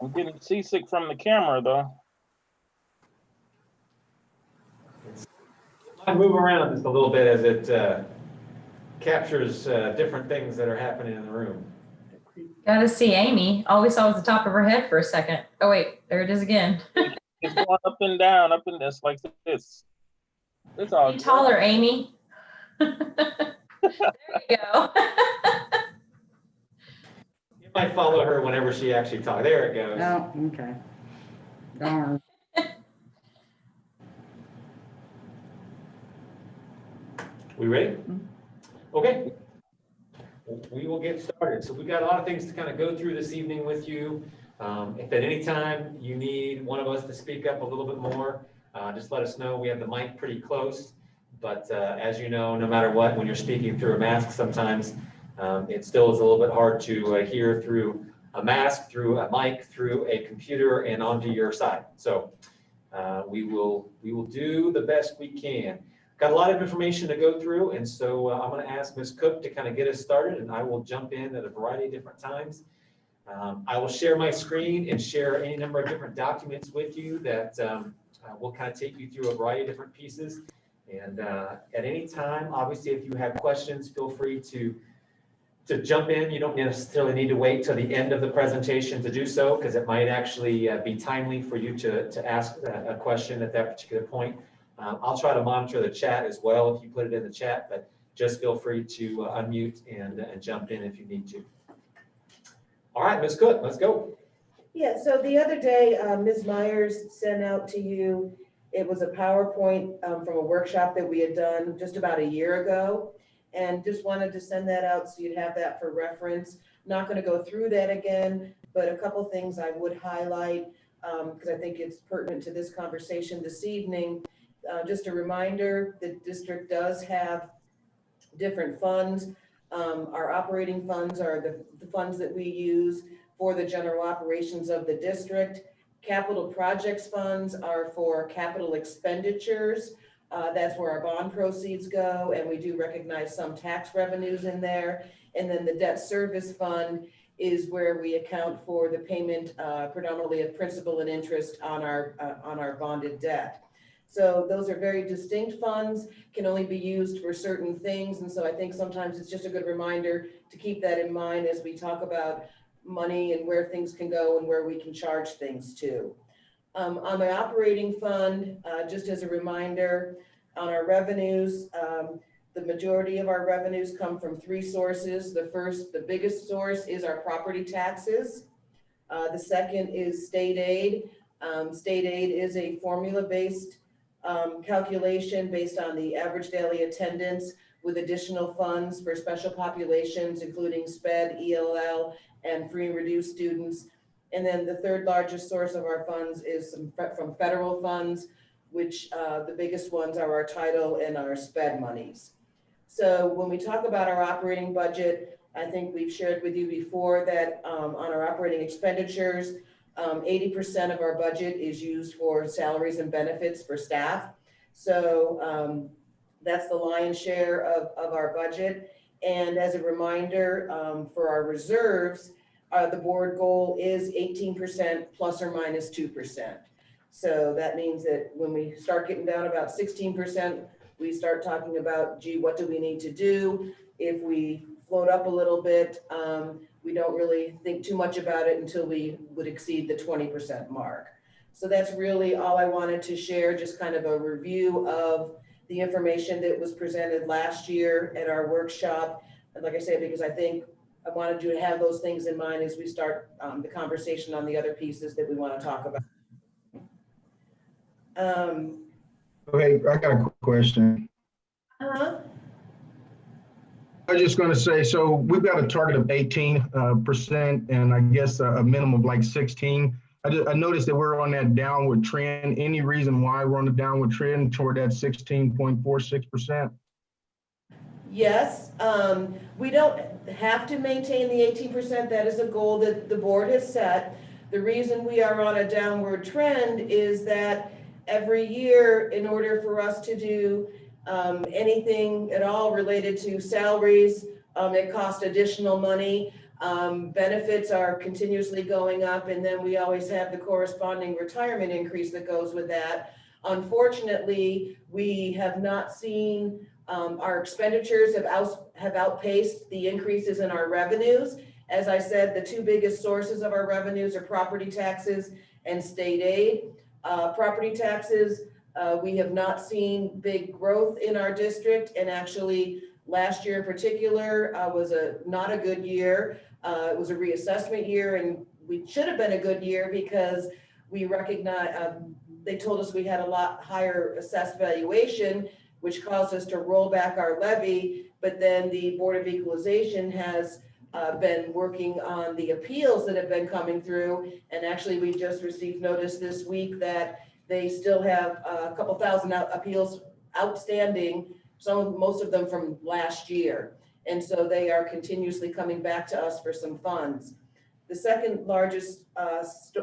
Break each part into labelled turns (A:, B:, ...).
A: I'm getting seasick from the camera, though.
B: I move around just a little bit as it captures different things that are happening in the room.
C: Got to see Amy. All we saw was the top of her head for a second. Oh wait, there it is again.
A: It's going up and down, up and this, like this. It's all
C: Be taller, Amy. There you go.
B: You might follow her whenever she actually talks. There it goes.
D: Oh, okay. Darn.
B: We ready? Okay. We will get started. So we've got a lot of things to kind of go through this evening with you. If at any time you need one of us to speak up a little bit more, just let us know. We have the mic pretty close, but as you know, no matter what, when you're speaking through a mask, sometimes it still is a little bit hard to hear through a mask, through a mic, through a computer, and onto your side. So we will do the best we can. Got a lot of information to go through, and so I'm going to ask Ms. Cook to kind of get us started, and I will jump in at a variety of different times. I will share my screen and share any number of different documents with you that will kind of take you through a variety of different pieces. And at any time, obviously, if you have questions, feel free to jump in. You don't necessarily need to wait till the end of the presentation to do so, because it might actually be timely for you to ask a question at that particular point. I'll try to monitor the chat as well if you put it in the chat, but just feel free to unmute and jump in if you need to. All right, Ms. Cook, let's go.
E: Yeah, so the other day, Ms. Myers sent out to you, it was a PowerPoint from a workshop that we had done just about a year ago, and just wanted to send that out so you'd have that for reference. Not going to go through that again, but a couple things I would highlight because I think it's pertinent to this conversation this evening. Just a reminder, the district does have different funds. Our operating funds are the funds that we use for the general operations of the district. Capital projects funds are for capital expenditures. That's where our bond proceeds go, and we do recognize some tax revenues in there. And then the debt service fund is where we account for the payment predominantly of principal and interest on our bonded debt. So those are very distinct funds, can only be used for certain things. And so I think sometimes it's just a good reminder to keep that in mind as we talk about money and where things can go and where we can charge things to. On the operating fund, just as a reminder, on our revenues, the majority of our revenues come from three sources. The biggest source is our property taxes. The second is state aid. State aid is a formula-based calculation based on the average daily attendance with additional funds for special populations, including SPED, ELL, and free and reduced students. And then the third largest source of our funds is from federal funds, which the biggest ones are our title and our SPED monies. So when we talk about our operating budget, I think we've shared with you before that on our operating expenditures, 80% of our budget is used for salaries and benefits for staff. So that's the lion's share of our budget. And as a reminder, for our reserves, the board goal is 18% plus or minus 2%. So that means that when we start getting down about 16%, we start talking about, gee, what do we need to do? If we float up a little bit, we don't really think too much about it until we would exceed the 20% mark. So that's really all I wanted to share, just kind of a review of the information that was presented last year at our workshop. And like I said, because I think I wanted you to have those things in mind as we start the conversation on the other pieces that we want to talk about.
F: Okay, I got a question. I was just going to say, so we've got a target of 18% and I guess a minimum of like 16. I noticed that we're on that downward trend. Any reason why we're on the downward trend toward that 16.46%?
E: Yes, we don't have to maintain the 18%. That is a goal that the board has set. The reason we are on a downward trend is that every year, in order for us to do anything at all related to salaries, it costs additional money. Benefits are continuously going up, and then we always have the corresponding retirement increase that goes with that. Unfortunately, we have not seen, our expenditures have outpaced the increases in our revenues. As I said, the two biggest sources of our revenues are property taxes and state aid. Property taxes, we have not seen big growth in our district, and actually last year in particular was not a good year. It was a reassessment year, and we should have been a good year because we recognize, they told us we had a lot higher assessed valuation, which caused us to roll back our levy. But then the Board of Equalization has been working on the appeals that have been coming through. And actually, we just received notice this week that they still have a couple thousand appeals outstanding, most of them from last year. And so they are continuously coming back to us for some funds. The second largest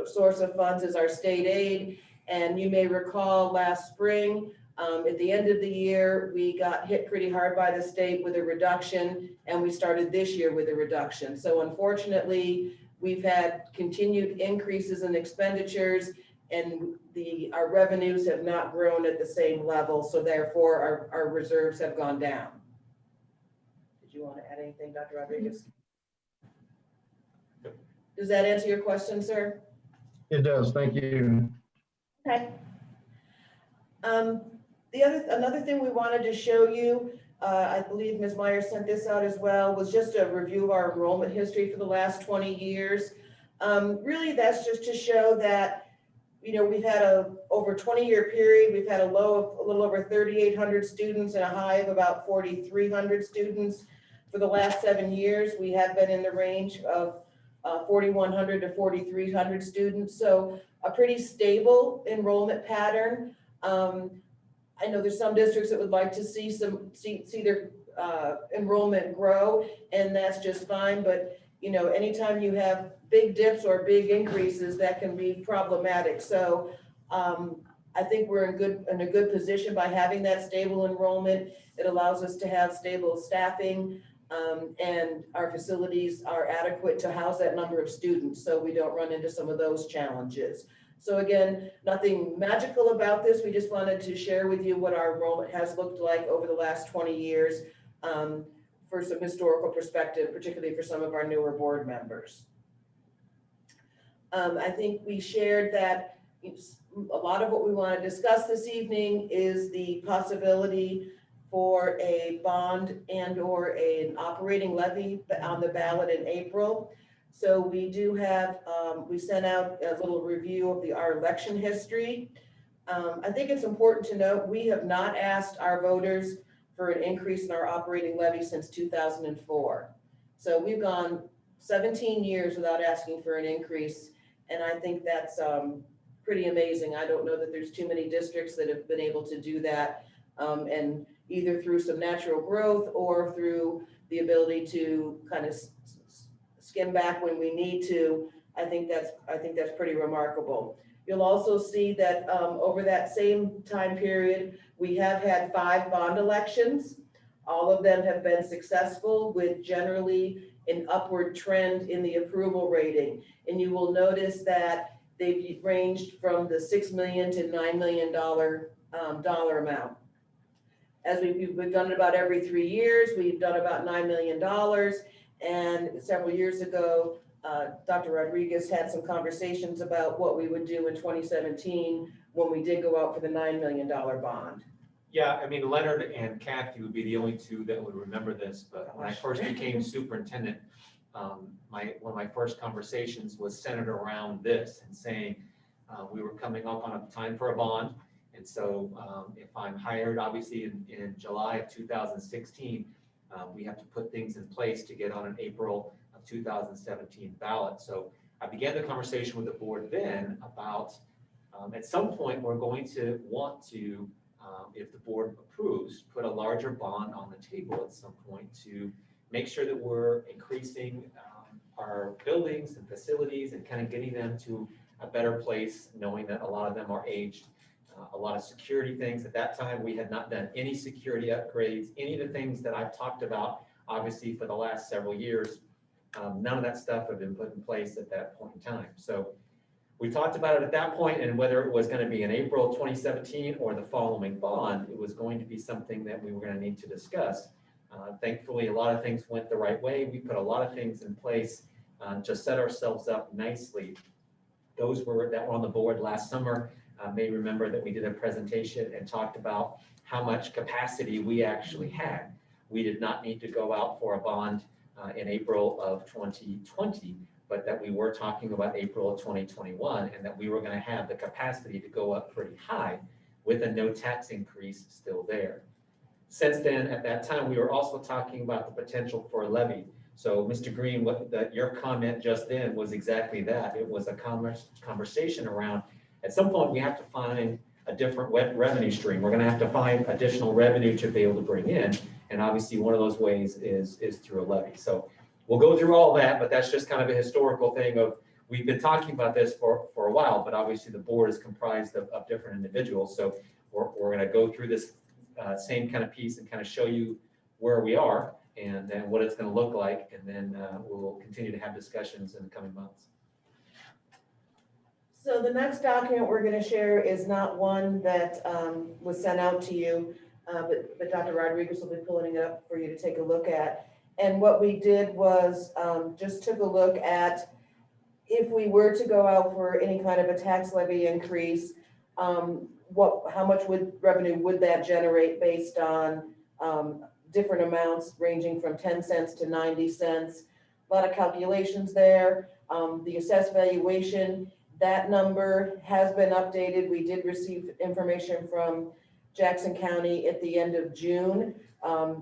E: source of funds is our state aid. And you may recall last spring, at the end of the year, we got hit pretty hard by the state with a reduction, and we started this year with a reduction. So unfortunately, we've had continued increases in expenditures, and our revenues have not grown at the same level. So therefore, our reserves have gone down. Did you want to add anything, Dr. Rodriguez? Does that answer your question, sir?
F: It does, thank you.
E: Okay. Another thing we wanted to show you, I believe Ms. Meyer sent this out as well, was just a review of our enrollment history for the last 20 years. Really, that's just to show that, you know, we've had over 20-year period, we've had a low of a little over 3,800 students and a high of about 4,300 students. For the last 7 years, we have been in the range of 4,100 to 4,300 students. So a pretty stable enrollment pattern. I know there's some districts that would like to see their enrollment grow, and that's just fine. But you know, anytime you have big dips or big increases, that can be problematic. So I think we're in a good position by having that stable enrollment. It allows us to have stable staffing, and our facilities are adequate to house that number of students, so we don't run into some of those challenges. So again, nothing magical about this. We just wanted to share with you what our enrollment has looked like over the last 20 years for some historical perspective, particularly for some of our newer board members. I think we shared that a lot of what we want to discuss this evening is the possibility for a bond and or an operating levy on the ballot in April. So we do have, we sent out a little review of our election history. I think it's important to note, we have not asked our voters for an increase in our operating levy since 2004. So we've gone 17 years without asking for an increase. And I think that's pretty amazing. I don't know that there's too many districts that have been able to do that. And either through some natural growth or through the ability to kind of skim back when we need to. I think that's pretty remarkable. You'll also see that over that same time period, we have had 5 bond elections. All of them have been successful with generally an upward trend in the approval rating. And you will notice that they've ranged from the $6 million to $9 million dollar amount. As we've done it about every 3 years, we've done about $9 million. And several years ago, Dr. Rodriguez had some conversations about what we would do in 2017 when we did go out for the $9 million bond.
B: Yeah, I mean, Leonard and Kathy would be the only two that would remember this, but when I first became superintendent, one of my first conversations was centered around this and saying we were coming up on a time for a bond. And so if I'm hired, obviously in July of 2016, we have to put things in place to get on an April of 2017 ballot. So I began the conversation with the board then about at some point we're going to want to, if the board approves, put a larger bond on the table at some point to make sure that we're increasing our buildings and facilities and kind of getting them to a better place, knowing that a lot of them are aged. A lot of security things. At that time, we had not done any security upgrades, any of the things that I've talked about, obviously, for the last several years. None of that stuff had been put in place at that point in time. So we talked about it at that point, and whether it was going to be in April 2017 or the following bond, it was going to be something that we were going to need to discuss. Thankfully, a lot of things went the right way. We put a lot of things in place to set ourselves up nicely. Those that were on the board last summer may remember that we did a presentation and talked about how much capacity we actually had. We did not need to go out for a bond in April of 2020, but that we were talking about April of 2021, and that we were going to have the capacity to go up pretty high with a no tax increase still there. Since then, at that time, we were also talking about the potential for a levy. So Mr. Green, your comment just then was exactly that. It was a conversation around, at some point, we have to find a different revenue stream. We're going to have to find additional revenue to be able to bring in. And obviously, one of those ways is through a levy. So we'll go through all that, but that's just kind of a historical thing of, we've been talking about this for a while, but obviously the board is comprised of different individuals. So we're going to go through this same kind of piece and kind of show you where we are and then what it's going to look like. And then we'll continue to have discussions in the coming months.
E: So the next document we're going to share is not one that was sent out to you, but Dr. Rodriguez will be pulling it up for you to take a look at. And what we did was just took a look at, if we were to go out for any kind of a tax levy increase, how much revenue would that generate based on different amounts ranging from 10 cents to 90 cents. A lot of calculations there. The assessed valuation, that number has been updated. We did receive information from Jackson County at the end of June.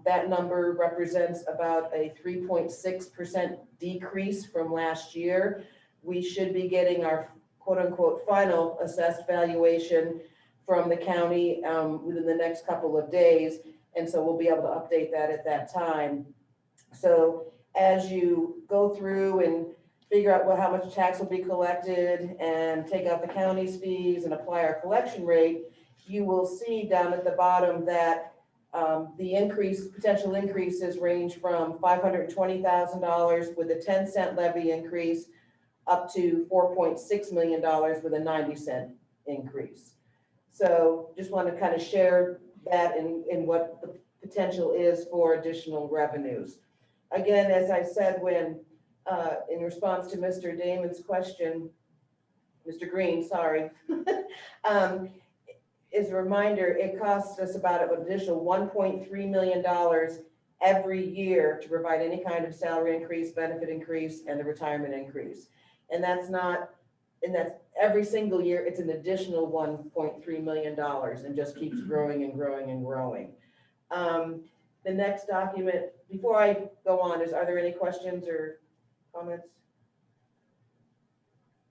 E: That number represents about a 3.6% decrease from last year. We should be getting our quote unquote final assessed valuation from the county within the next couple of days. And so we'll be able to update that at that time. So as you go through and figure out how much tax will be collected and take out the county's fees and apply our collection rate, you will see down at the bottom that the potential increases range from $520,000 with a 10-cent levy increase up to $4.6 million with a 90-cent increase. So just want to kind of share that in what the potential is for additional revenues. Again, as I said, when in response to Mr. Damon's question, Mr. Green, sorry, as a reminder, it costs us about an additional $1.3 million every year to provide any kind of salary increase, benefit increase, and the retirement increase. And that's every single year, it's an additional $1.3 million and just keeps growing and growing and growing. The next document, before I go on, are there any questions or comments?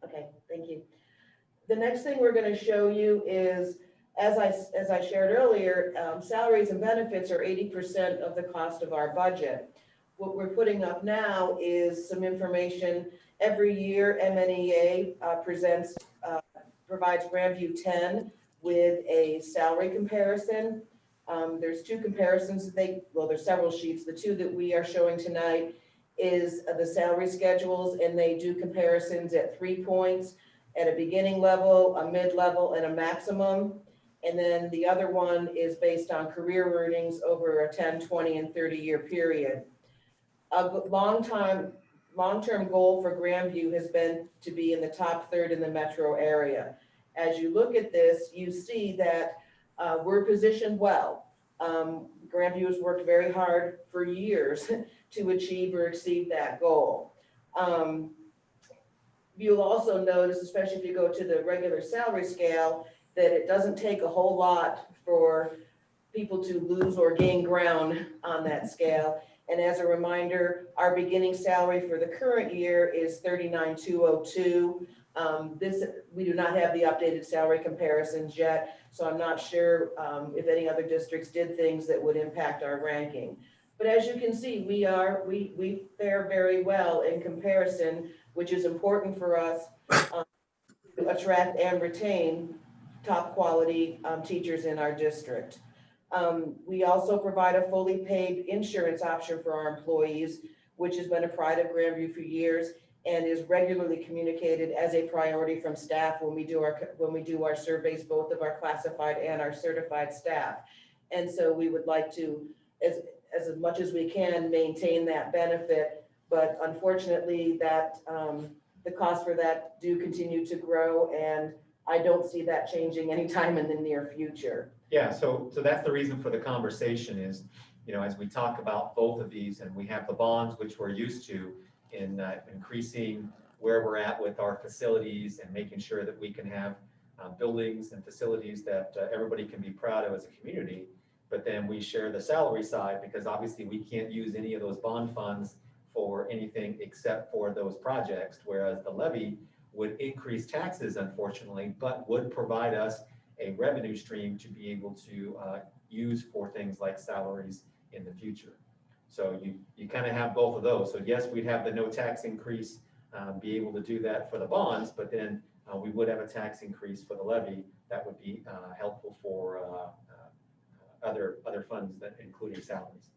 E: Okay, thank you. The next thing we're going to show you is, as I shared earlier, salaries and benefits are 80% of the cost of our budget. What we're putting up now is some information. Every year, MNEA provides Grandview 10 with a salary comparison. There's two comparisons there's several sheets. The two that we are showing tonight is the salary schedules, and they do comparisons at 3 points, at a beginning level, a mid-level, and a maximum. And then the other one is based on career earnings over a 10, 20, and 30-year period. A long-term goal for Grandview has been to be in the top third in the metro area. As you look at this, you see that we're positioned well. Grandview has worked very hard for years to achieve or exceed that goal. You'll also notice, especially if you go to the regular salary scale, that it doesn't take a whole lot for people to lose or gain ground on that scale. And as a reminder, our beginning salary for the current year is $39,202. We do not have the updated salary comparisons yet, so I'm not sure if any other districts did things that would impact our ranking. But as you can see, we fare very well in comparison, which is important for us to attract and retain top quality teachers in our district. We also provide a fully paid insurance option for our employees, which has been a pride of Grandview for years and is regularly communicated as a priority from staff when we do our surveys, both of our classified and our certified staff. And so we would like to, as much as we can, maintain that benefit. But unfortunately, that the costs for that do continue to grow, and I don't see that changing anytime in the near future.
B: Yeah, so that's the reason for the conversation is, you know, as we talk about both of these, and we have the bonds, which we're used to in increasing where we're at with our facilities and making sure that we can have buildings and facilities that everybody can be proud of as a community. But then we share the salary side, because obviously we can't use any of those bond funds for anything except for those projects, whereas the levy would increase taxes, unfortunately, but would provide us a revenue stream to be able to use for things like salaries in the future. So you kind of have both of those. So yes, we'd have the no tax increase, be able to do that for the bonds, but then we would have a tax increase for the levy that would be helpful for other funds, that including salaries.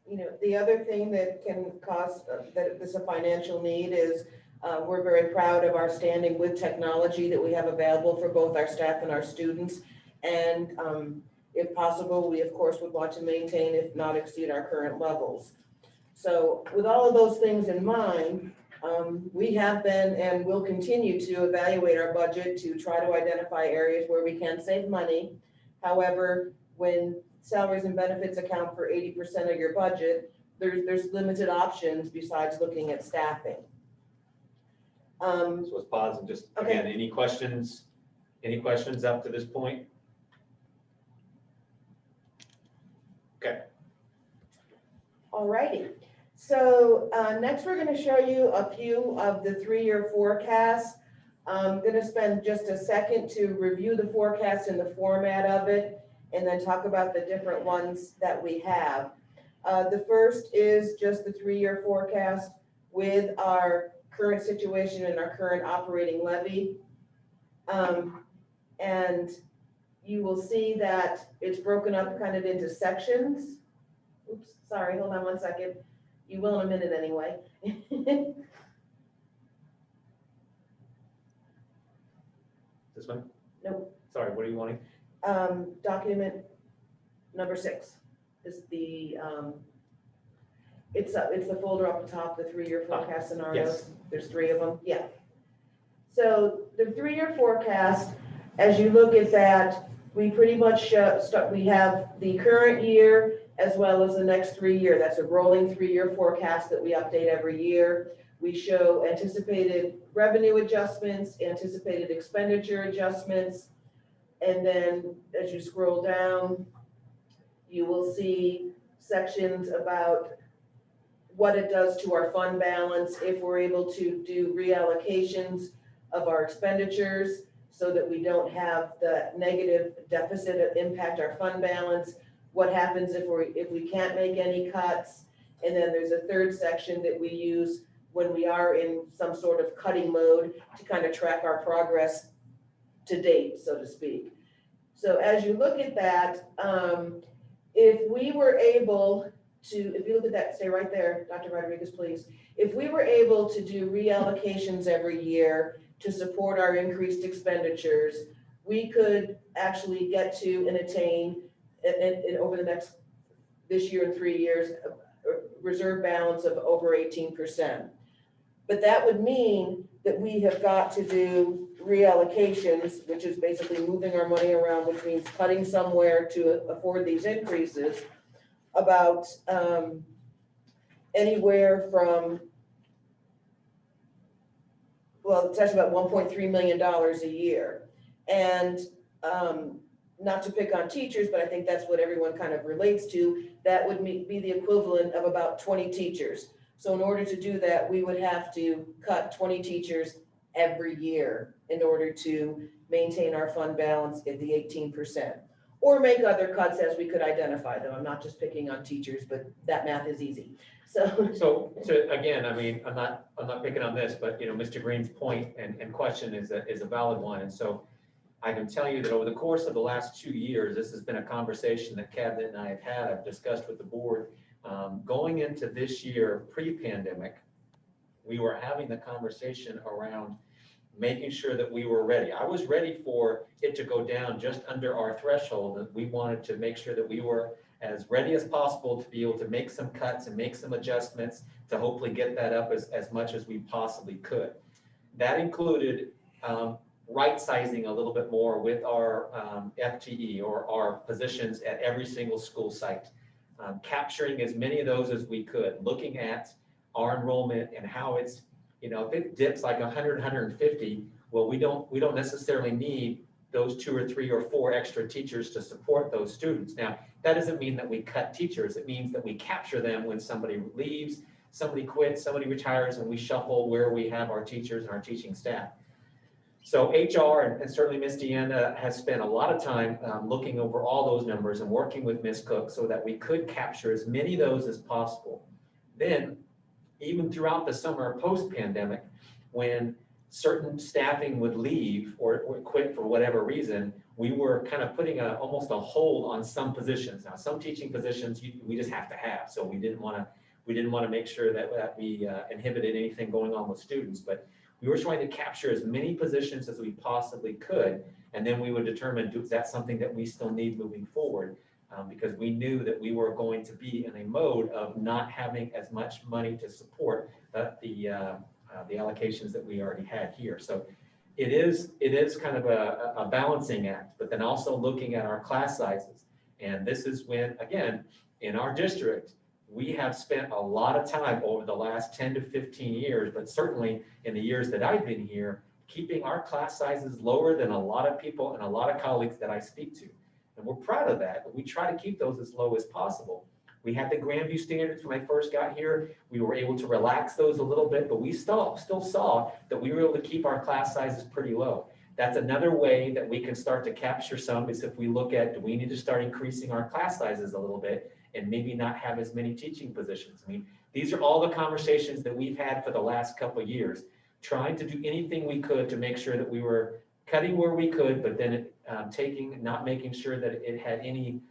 E: You know, the other thing that can cause that this is a financial need is we're very proud of our standing with technology that we have available for both our staff and our students. And if possible, we of course would want to maintain, if not exceed, our current levels. So with all of those things in mind, we have been and will continue to evaluate our budget to try to identify areas where we can save money. However, when salaries and benefits account for 80% of your budget, there's limited options besides looking at staffing.
B: So let's pause and just,
E: Okay.
B: again, any questions up to this point? Okay.
E: Alrighty, so next we're going to show you a few of the 3-year forecasts. I'm going to spend just a second to review the forecast and the format of it, and then talk about the different ones that we have. The first is just the 3-year forecast with our current situation and our current operating levy. And you will see that it's broken up kind of into sections. Oops, sorry, hold on one second. You will in a minute anyway.
B: This one?
E: Nope.
B: Sorry, what are you wanting?
E: Document number 6 is the, it's the folder up the top, the 3-year forecast scenarios.
B: yes.
E: There's 3 of them, yeah. So the 3-year forecast, as you look at that, we pretty much we have the current year as well as the next 3 year. That's a rolling 3-year forecast that we update every year. We show anticipated revenue adjustments, anticipated expenditure adjustments, and then as you scroll down, you will see sections about what it does to our fund balance if we're able to do reallocations of our expenditures so that we don't have the negative deficit impact our fund balance. What happens if we can't make any cuts? And then there's a third section that we use when we are in some sort of cutting mode to kind of track our progress to date, so to speak. So as you look at that, if we were able to, if you look at that, stay right there, Dr. Rodriguez, please. If we were able to do reallocations every year to support our increased expenditures, we could actually get to and attain over the next, this year and 3 years, a reserve balance of over 18%. But that would mean that we have got to do reallocations, which is basically moving our money around, which means cutting somewhere to afford these increases, about anywhere from, well, it's actually about $1.3 million a year. And not to pick on teachers, but I think that's what everyone kind of relates to, that would be the equivalent of about 20 teachers. So in order to do that, we would have to cut 20 teachers every year in order to maintain our fund balance at the 18%. Or make other cuts as we could identify them. I'm not just picking on teachers, but that math is easy. So
B: Again, I mean, I'm not picking on this, but you know, Mr. Green's point and question is a valid one. And so I can tell you that over the course of the last 2 years, this has been a conversation that Cabinet and I have had. I've discussed with the board Going into this year, pre-pandemic, we were having the conversation around making sure that we were ready. I was ready for it to go down just under our threshold, and we wanted to make sure that we were as ready as possible to be able to make some cuts and make some adjustments to hopefully get that up as much as we possibly could. That included right sizing a little bit more with our FTE or our positions at every single school site, capturing as many of those as we could, looking at our enrollment and how it's, if it dips like 100, 150, well, we don't necessarily need those 2 or 3 or 4 extra teachers to support those students. Now, that doesn't mean that we cut teachers. It means that we capture them when somebody leaves, somebody quits, somebody retires, and we shuffle where we have our teachers and our teaching staff. So HR and certainly Ms. Deanna has spent a lot of time looking over all those numbers and working with Ms. Cook so that we could capture as many of those as possible. Then, even throughout the summer post-pandemic, when certain staffing would leave or quit for whatever reason, we were kind of putting almost a hold on some positions. Now, some teaching positions we just have to have, so we didn't want to make sure that we inhibited anything going on with students, but we were trying to capture as many positions as we possibly could, and then we would determine, is that something that we still need moving forward? Because we knew that we were going to be in a mode of not having as much money to support the allocations that we already had here. So it is kind of a balancing act, but then also looking at our class sizes. And this is when, again, in our district, we have spent a lot of time over the last 10 to 15 years, but certainly in the years that I've been here, keeping our class sizes lower than a lot of people and a lot of colleagues that I speak to. And we're proud of that, but we try to keep those as low as possible. We had the Grandview standards when I first got here. We were able to relax those a little bit, but we still saw that we were able to keep our class sizes pretty low. That's another way that we can start to capture some, is if we look at, do we need to start increasing our class sizes a little bit and maybe not have as many teaching positions? I mean, these are all the conversations that we've had for the last couple of years, trying to do anything we could to make sure that we were cutting where we could, but then not making sure that it had any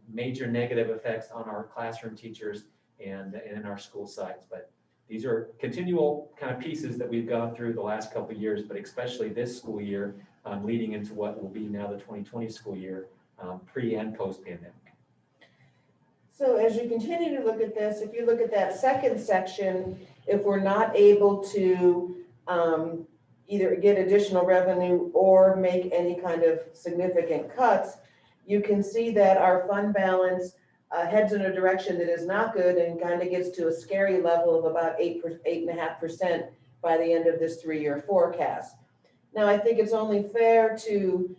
B: major negative effects on our classroom teachers and in our school sites. But these are continual kind of pieces that we've gone through the last couple of years, but especially this school year, leading into what will be now the 2020 school year, pre and post pandemic.
E: So as you continue to look at this, if you look at that second section, if we're not able to either get additional revenue or make any kind of significant cuts, you can see that our fund balance heads in a direction that is not good and kind of gets to a scary level of about 8.5% by the end of this 3-year forecast. Now, I think it's only fair to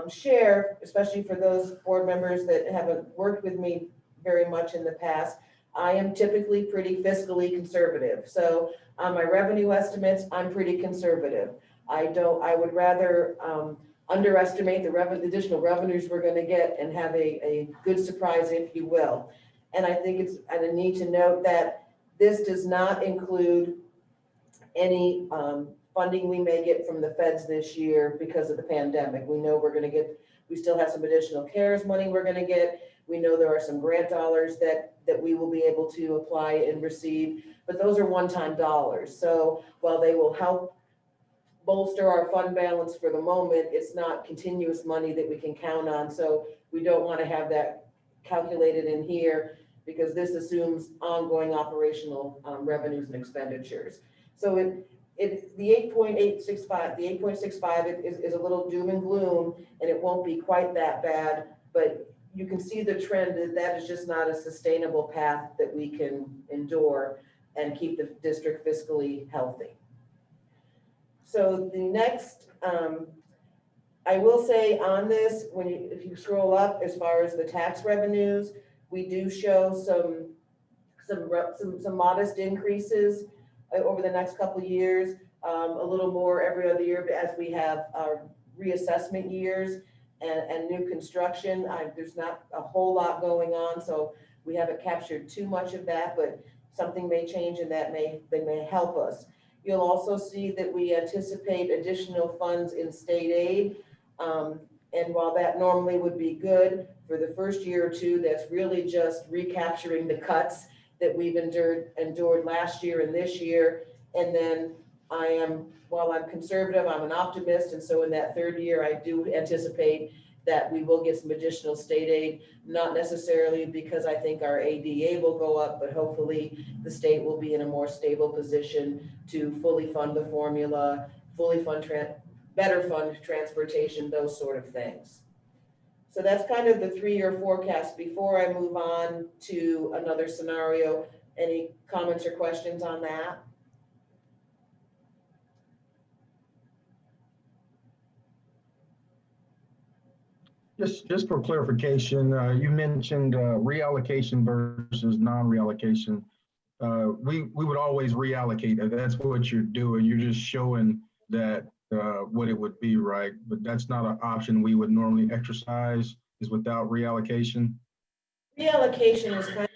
E: share, especially for those board members that haven't worked with me very much in the past, I am typically pretty fiscally conservative. So on my revenue estimates, I'm pretty conservative. I would rather underestimate the additional revenues we're going to get and have a good surprise, if you will. And I think I need to note that this does not include any funding we may get from the feds this year because of the pandemic. We know we still have some additional CARES money we're going to get. We know there are some grant dollars that we will be able to apply and receive, but those are one-time dollars. So while they will help bolster our fund balance for the moment, it's not continuous money that we can count on. So we don't want to have that calculated in here because this assumes ongoing operational revenues and expenditures. So the 8.65 is a little doom and gloom, and it won't be quite that bad, but you can see the trend that is just not a sustainable path that we can endure and keep the district fiscally healthy. So the next, I will say on this, if you scroll up, as far as the tax revenues, we do show some modest increases over the next couple of years, a little more every other year as we have our reassessment years and new construction. There's not a whole lot going on, so we haven't captured too much of that, but something may change and that may help us. You'll also see that we anticipate additional funds in state aid. And while that normally would be good for the first year or two, that's really just recapturing the cuts that we've endured last year and this year. And then while I'm conservative, I'm an optimist. And so in that third year, I do anticipate that we will get some additional state aid, not necessarily because I think our ADA will go up, but hopefully the state will be in a more stable position to fully fund the formula, fully fund better fund transportation, those sort of things. So that's kind of the 3-year forecast. Before I move on to another scenario, any comments or questions on that?
F: Just for clarification, you mentioned reallocation versus non-reallocation. We would always reallocate. That's what you're doing. You're just showing that what it would be, right? But that's not an option we would normally exercise, is without reallocation.
E: Reallocation is kind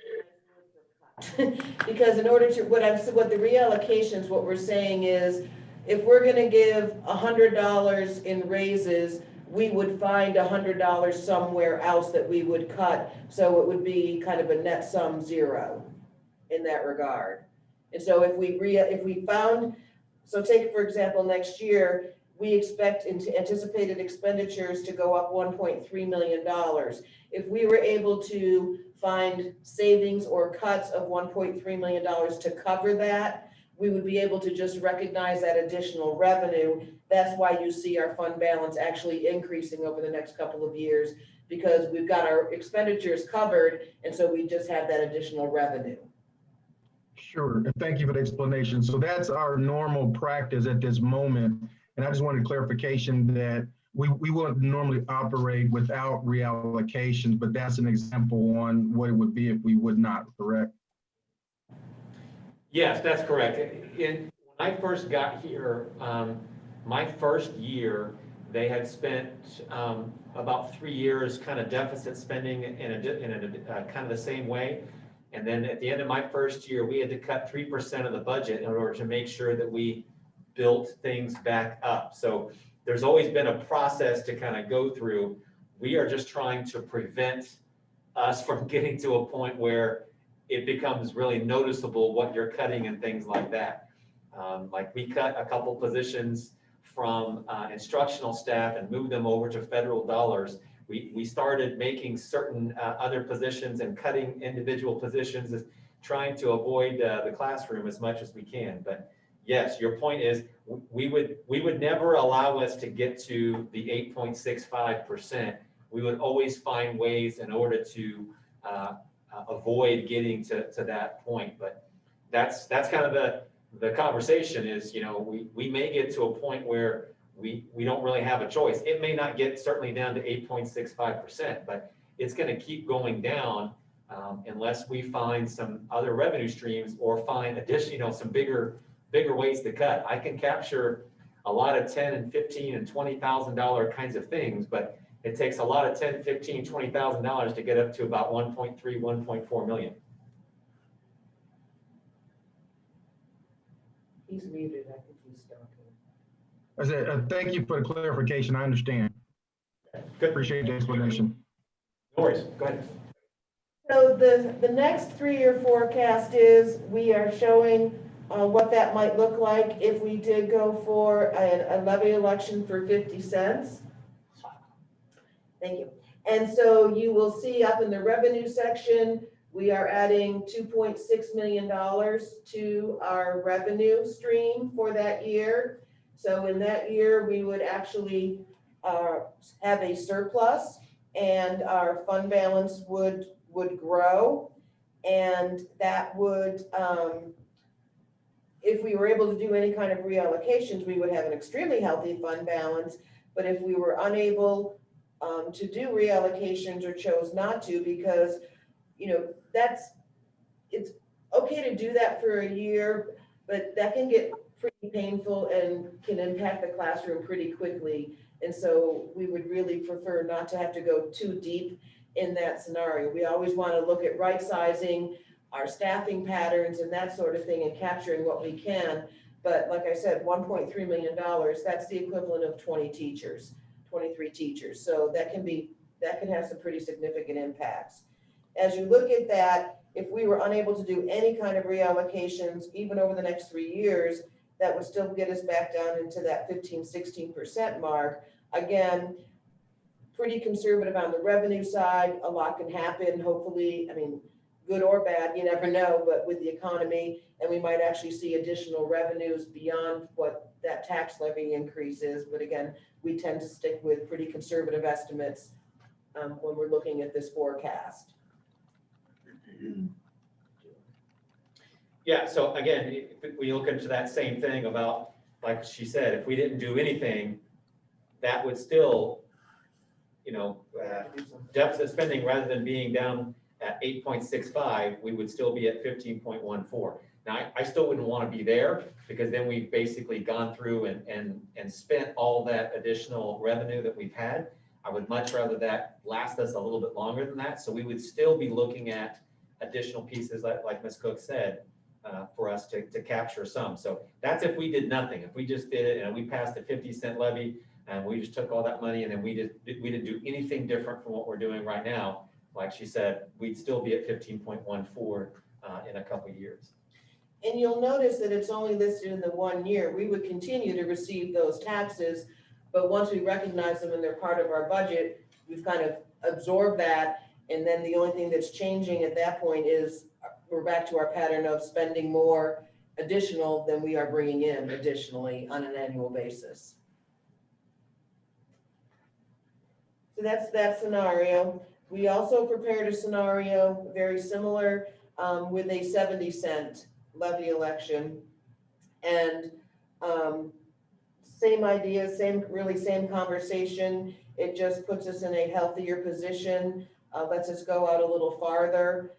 E: of because in order to what the reallocations, what we're saying is, if we're going to give $100 in raises, we would find $100 somewhere else that we would cut. So it would be kind of a net sum zero in that regard. And so if we found, so take for example, next year, we expect anticipated expenditures to go up $1.3 million. If we were able to find savings or cuts of $1.3 million to cover that, we would be able to just recognize that additional revenue. That's why you see our fund balance actually increasing over the next couple of years, because we've got our expenditures covered, and so we just have that additional revenue.
F: Sure, and thank you for the explanation. So that's our normal practice at this moment. And I just wanted clarification that we wouldn't normally operate without reallocations, but that's an example on what it would be if we would not, correct?
B: Yes, that's correct. When I first got here, my first year, they had spent about 3 years kind of deficit spending in a kind of the same way. And then at the end of my first year, we had to cut 3% of the budget in order to make sure that we built things back up. So there's always been a process to kind of go through. We are just trying to prevent us from getting to a point where it becomes really noticeable what you're cutting and things like that. Like we cut a couple positions from instructional staff and moved them over to federal dollars. We started making certain other positions and cutting individual positions, trying to avoid the classroom as much as we can. But yes, your point is we would never allow us to get to the 8.65%. We would always find ways in order to avoid getting to that point. But that's kind of the conversation is, you know, we may get to a point where we don't really have a choice. It may not get certainly down to 8.65%, but it's going to keep going down unless we find some other revenue streams or find additional, some bigger ways to cut. I can capture a lot of $10 and $15 and $20,000 kinds of things, but it takes a lot of $10, $15, $20,000 to get up to about 1.3, 1.4 million.
E: He's muted, I think he's talking.
F: I said, thank you for the clarification. I understand.
B: Good.
F: Appreciate the explanation.
B: No worries, go ahead.
E: So the next 3-year forecast is, we are showing what that might look like if we did go for a levy election for 50 cents. Thank you. And so you will see up in the revenue section, we are adding $2.6 million to our revenue stream for that year. So in that year, we would actually have a surplus, and our fund balance would grow. And that would, if we were able to do any kind of reallocations, we would have an extremely healthy fund balance. But if we were unable to do reallocations or chose not to, because, you know, it's okay to do that for a year, but that can get pretty painful and can impact the classroom pretty quickly. And so we would really prefer not to have to go too deep in that scenario. We always want to look at right sizing our staffing patterns and that sort of thing and capturing what we can. But like I said, $1.3 million, that's the equivalent of 20 teachers. 23 teachers. So that can have some pretty significant impacts. As you look at that, if we were unable to do any kind of reallocations, even over the next 3 years, that would still get us back down into that 15-16% mark. Again, pretty conservative on the revenue side. A lot can happen, hopefully, I mean, good or bad, you never know, but with the economy, and we might actually see additional revenues beyond what that tax levy increase is. But again, we tend to stick with pretty conservative estimates when we're looking at this forecast.
B: Yeah, so again, if we look into that same thing about, like she said, if we didn't do anything, that would still, deficit spending, rather than being down at 8.65, we would still be at 15.14. Now, I still wouldn't want to be there, because then we've basically gone through and spent all that additional revenue that we've had. I would much rather that last us a little bit longer than that. So we would still be looking at additional pieces, like Ms. Cook said, for us to capture some. So that's if we did nothing. If we just did it and we passed a 50-cent levy and we just took all that money and then we didn't do anything different from what we're doing right now, like she said, we'd still be at 15.14 in a couple of years.
E: And you'll notice that it's only listed in the 1 year. We would continue to receive those taxes, but once we recognize them and they're part of our budget, we've kind of absorbed that. And then the only thing that's changing at that point is we're back to our pattern of spending more additional than we are bringing in additionally on an annual basis. So that's that scenario. We also prepared a scenario very similar with a 70-cent levy election. And same idea, same conversation. It just puts us in a healthier position, lets us go out a little farther,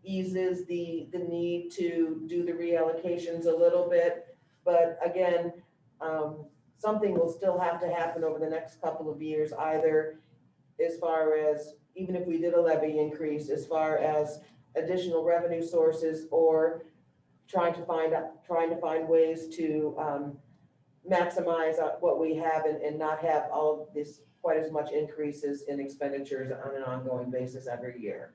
E: eases the need to do the reallocations a little bit. But again, something will still have to happen over the next couple of years, either as far as, even if we did a levy increase, as far as additional revenue sources, or trying to find ways to maximize what we have and not have all of this, quite as much increases in expenditures on an ongoing basis every year.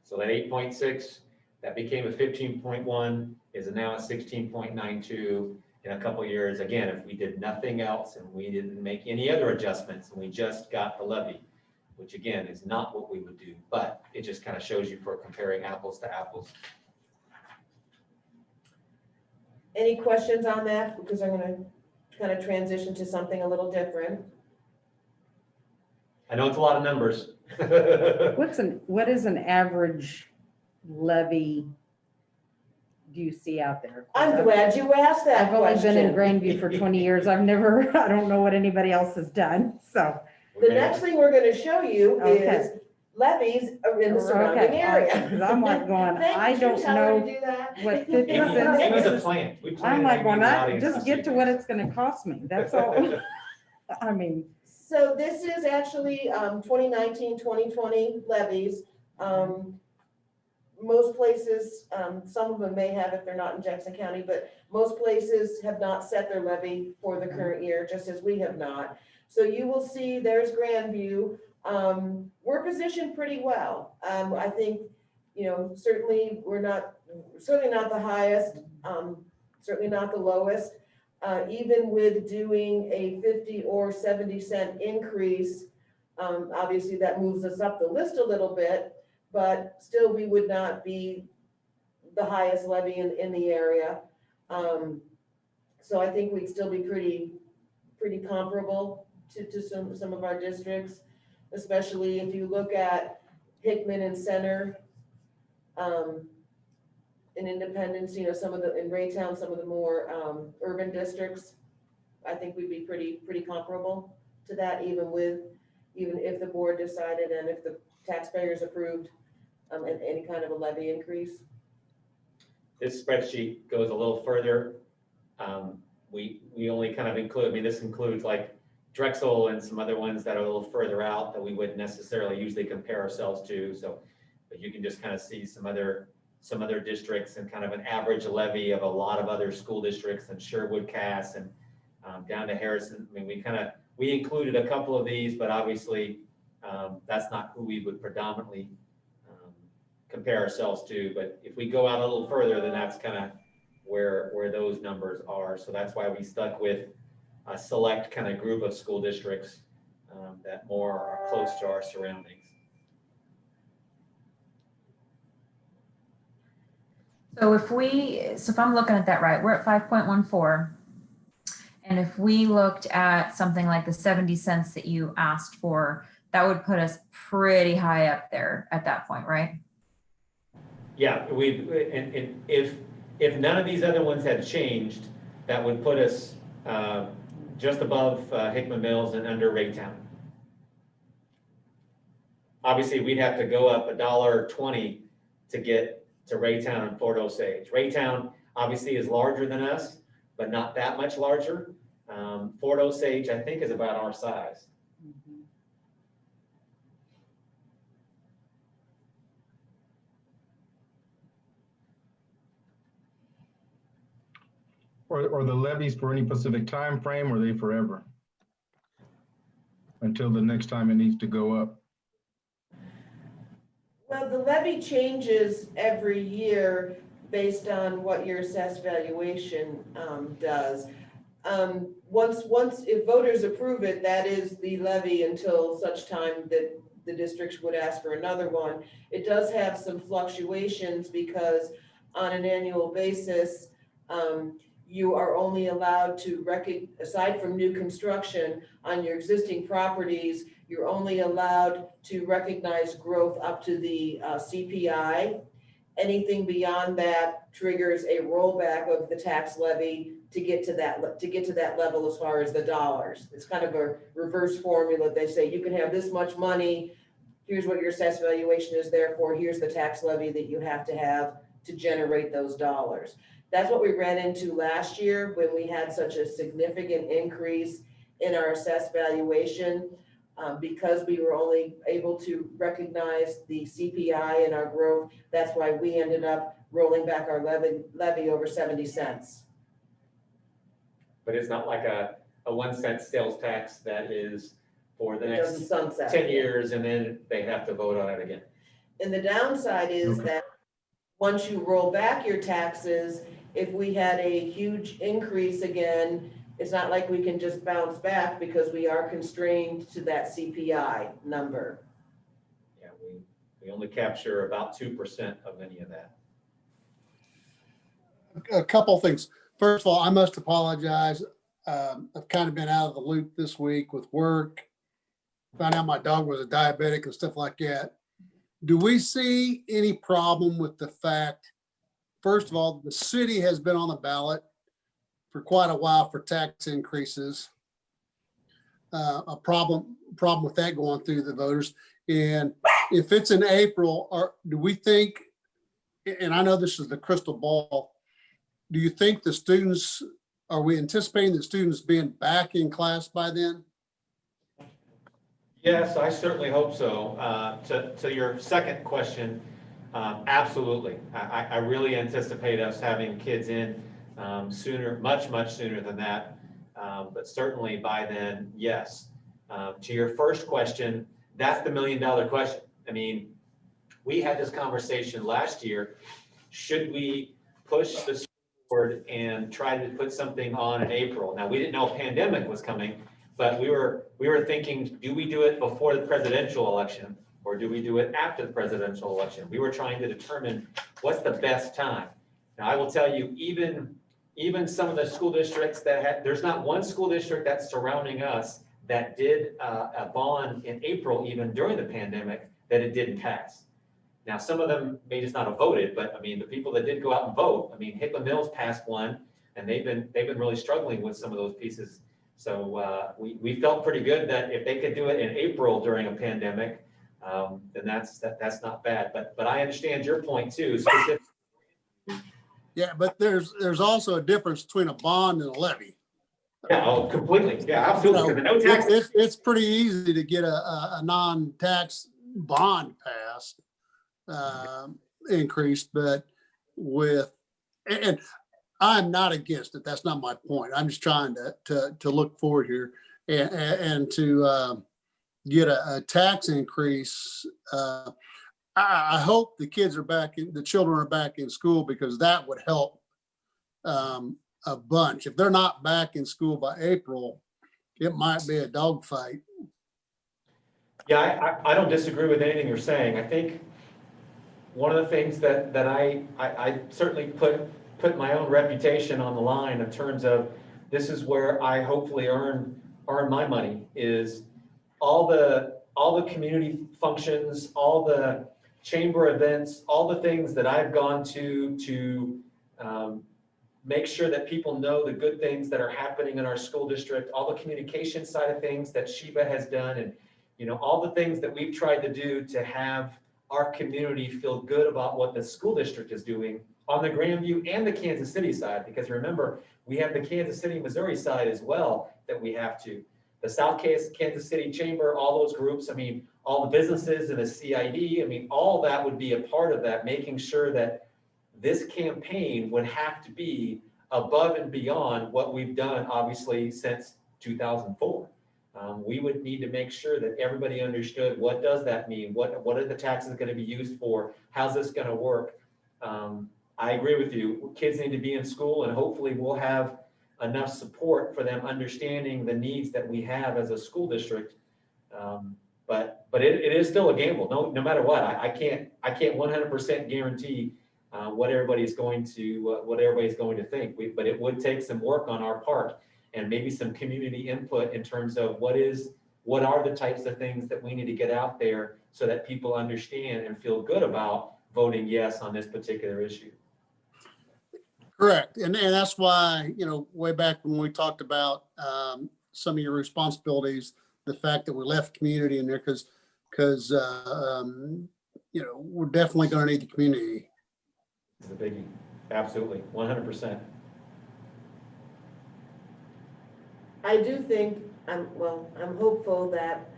B: So that 8.6, that became a 15.1, is now a 16.92 in a couple of years. Again, if we did nothing else and we didn't make any other adjustments and we just got the levy, which again is not what we would do, but it just kind of shows you for comparing apples to apples.
E: Any questions on that? Because I'm going to kind of transition to something a little different.
B: I know it's a lot of numbers.
D: What is an average levy do you see out there?
E: I'm glad you asked that
D: I've only been in
E: question.
D: Grandview for 20 years. I don't know what anybody else has done, so.
E: The next thing we're going to show you
D: Okay.
E: is levies in the surrounding area.
D: Because I'm like going,
E: Thank
D: I
E: you,
D: don't
E: tell her to
D: know
E: do that.
D: what 50
B: It
D: cents
B: was a
D: is.
B: plan. We
D: I'm
B: planned
D: like
B: on
D: going,
B: the
D: I
B: audience
D: just
B: to
D: get
B: see
D: to what
B: this.
D: it's gonna cost me. That's all. I mean,
E: So this is actually 2019, 2020 levies. Most places, some of them may have if they're not in Jackson County, but most places have not set their levy for the current year, just as we have not. So you will see there's Grandview. We're positioned pretty well. I think, certainly certainly not the highest, certainly not the lowest. Even with doing a 50 or 70-cent increase, obviously that moves us up the list a little bit, but still we would not be the highest levy in the area. So I think we'd still be pretty comparable to some of our districts, especially if you look at Hickman and Center, in Independence, in Raytown, some of the more urban districts. I think we'd be pretty comparable to that, even if the board decided and if the taxpayers approved any kind of a levy increase.
B: This spreadsheet goes a little further. We only kind of include, this includes like Drexel and some other ones that are a little further out that we wouldn't necessarily usually compare ourselves to. So, but you can just kind of see some other districts and kind of an average levy of a lot of other school districts, and Sherwood, Cass, and down to Harrison. We included a couple of these, but obviously that's not who we would predominantly compare ourselves to. But if we go out a little further, then that's kind of where those numbers are. So that's why we stuck with a select kind of group of school districts that more are close to our surroundings.
C: So if I'm looking at that right, we're at 5.14. And if we looked at something like the 70 cents that you asked for, that would put us pretty high up there at that point, right?
B: Yeah, and if none of these other ones had changed, that would put us just above Hickman Mills and under Raytown. Obviously, we'd have to go up $1.20 to get to Raytown and Fort Osage. Raytown obviously is larger than us, but not that much larger. Fort Osage, I think, is about our size.
F: Or the levies for any specific time frame, or are they forever? Until the next time it needs to go up?
E: Well, the levy changes every year based on what your assessed valuation does. Once, if voters approve it, that is the levy until such time that the districts would ask for another one. It does have some fluctuations because on an annual basis, you are only allowed to aside from new construction on your existing properties, you're only allowed to recognize growth up to the CPI. Anything beyond that triggers a rollback of the tax levy to get to that level as far as the dollars. It's kind of a reverse formula. They say you can have this much money. Here's what your assessed valuation is. Therefore, here's the tax levy that you have to generate those dollars. That's what we ran into last year when we had such a significant increase in our assessed valuation. Because we were only able to recognize the CPI in our growth, that's why we ended up rolling back our levy over 70 cents.
B: But it's not like a 1 cent sales tax that is for the
E: It
B: next
E: doesn't sunset.
B: 10 years and then they have to vote on it again.
E: And the downside is that once you roll back your taxes, if we had a huge increase again, it's not like we can just bounce back because we are constrained to that CPI number.
B: Yeah, we only capture about 2% of any of that.
G: A couple of things. First of all, I must apologize. I've kind of been out of the loop this week with work. Found out my dog was a diabetic and stuff like that. Do we see any problem with the fact, first of all, the city has been on the ballot for quite a while for tax increases? A problem with that going through the voters. And if it's in April, do we think, and I know this is the crystal ball, do you think the students, are we anticipating the students being back in class by then?
B: Yes, I certainly hope so. To your second question, absolutely. I really anticipate us having kids in sooner, much sooner than that. But certainly by then, yes. To your first question, that's the $1 million question. I mean, we had this conversation last year. Should we push the forward and try to put something on in April? Now, we didn't know a pandemic was coming, but we were thinking, do we do it before the presidential election or do we do it after the presidential election? We were trying to determine what's the best time. Now, I will tell you, even some of the school districts that had, there's not one school district that's surrounding us that did a bond in April, even during the pandemic, that it didn't pass. Now, some of them may just not have voted, but I mean, the people that did go out and vote, I mean, Hickman Mills passed one, and they've been really struggling with some of those pieces. So we felt pretty good that if they could do it in April during a pandemic, then that's not bad. But I understand your point too, specifically.
G: Yeah, but there's also a difference between a bond and a levy.
B: Yeah, oh, completely. Yeah, absolutely.
G: You know,
B: No tax.
G: it's pretty easy to get a non-tax bond passed, increase, but and I'm not against it. That's not my point. I'm just trying to look forward here. and to get a tax increase. I hope the kids are back, the children are back in school, because that would help a bunch. If they're not back in school by April, it might be a dogfight.
B: Yeah, I don't disagree with anything you're saying. I think one of the things that I certainly put my own reputation on the line in terms of, this is where I hopefully earn my money, is all the community functions, all the chamber events, all the things that I've gone to make sure that people know the good things that are happening in our school district, all the communication side of things that Sheba has done, and all the things that we've tried to do to have our community feel good about what the school district is doing on the Grandview and the Kansas City side. Because remember, we have the Kansas City, Missouri side as well that we have to. The South Kansas City Chamber, all those groups, I mean, all the businesses and the CID, I mean, all that would be a part of that, making sure that this campaign would have to be above and beyond what we've done, obviously, since 2004. We would need to make sure that everybody understood, what does that mean? What are the taxes going to be used for? How's this going to work? I agree with you. Kids need to be in school, and hopefully we'll have enough support for them understanding the needs that we have as a school district. But it is still a gamble. No matter what, I can't 100% guarantee what everybody's going to think. But it would take some work on our part, and maybe some community input in terms of what are the types of things that we need to get out there so that people understand and feel good about voting yes on this particular issue.
G: Correct. And that's why, way back when we talked about some of your responsibilities, the fact that we left community in there, because we're definitely going to need the community.
B: It's a biggie. Absolutely. 100%.
E: I do think, I'm hopeful that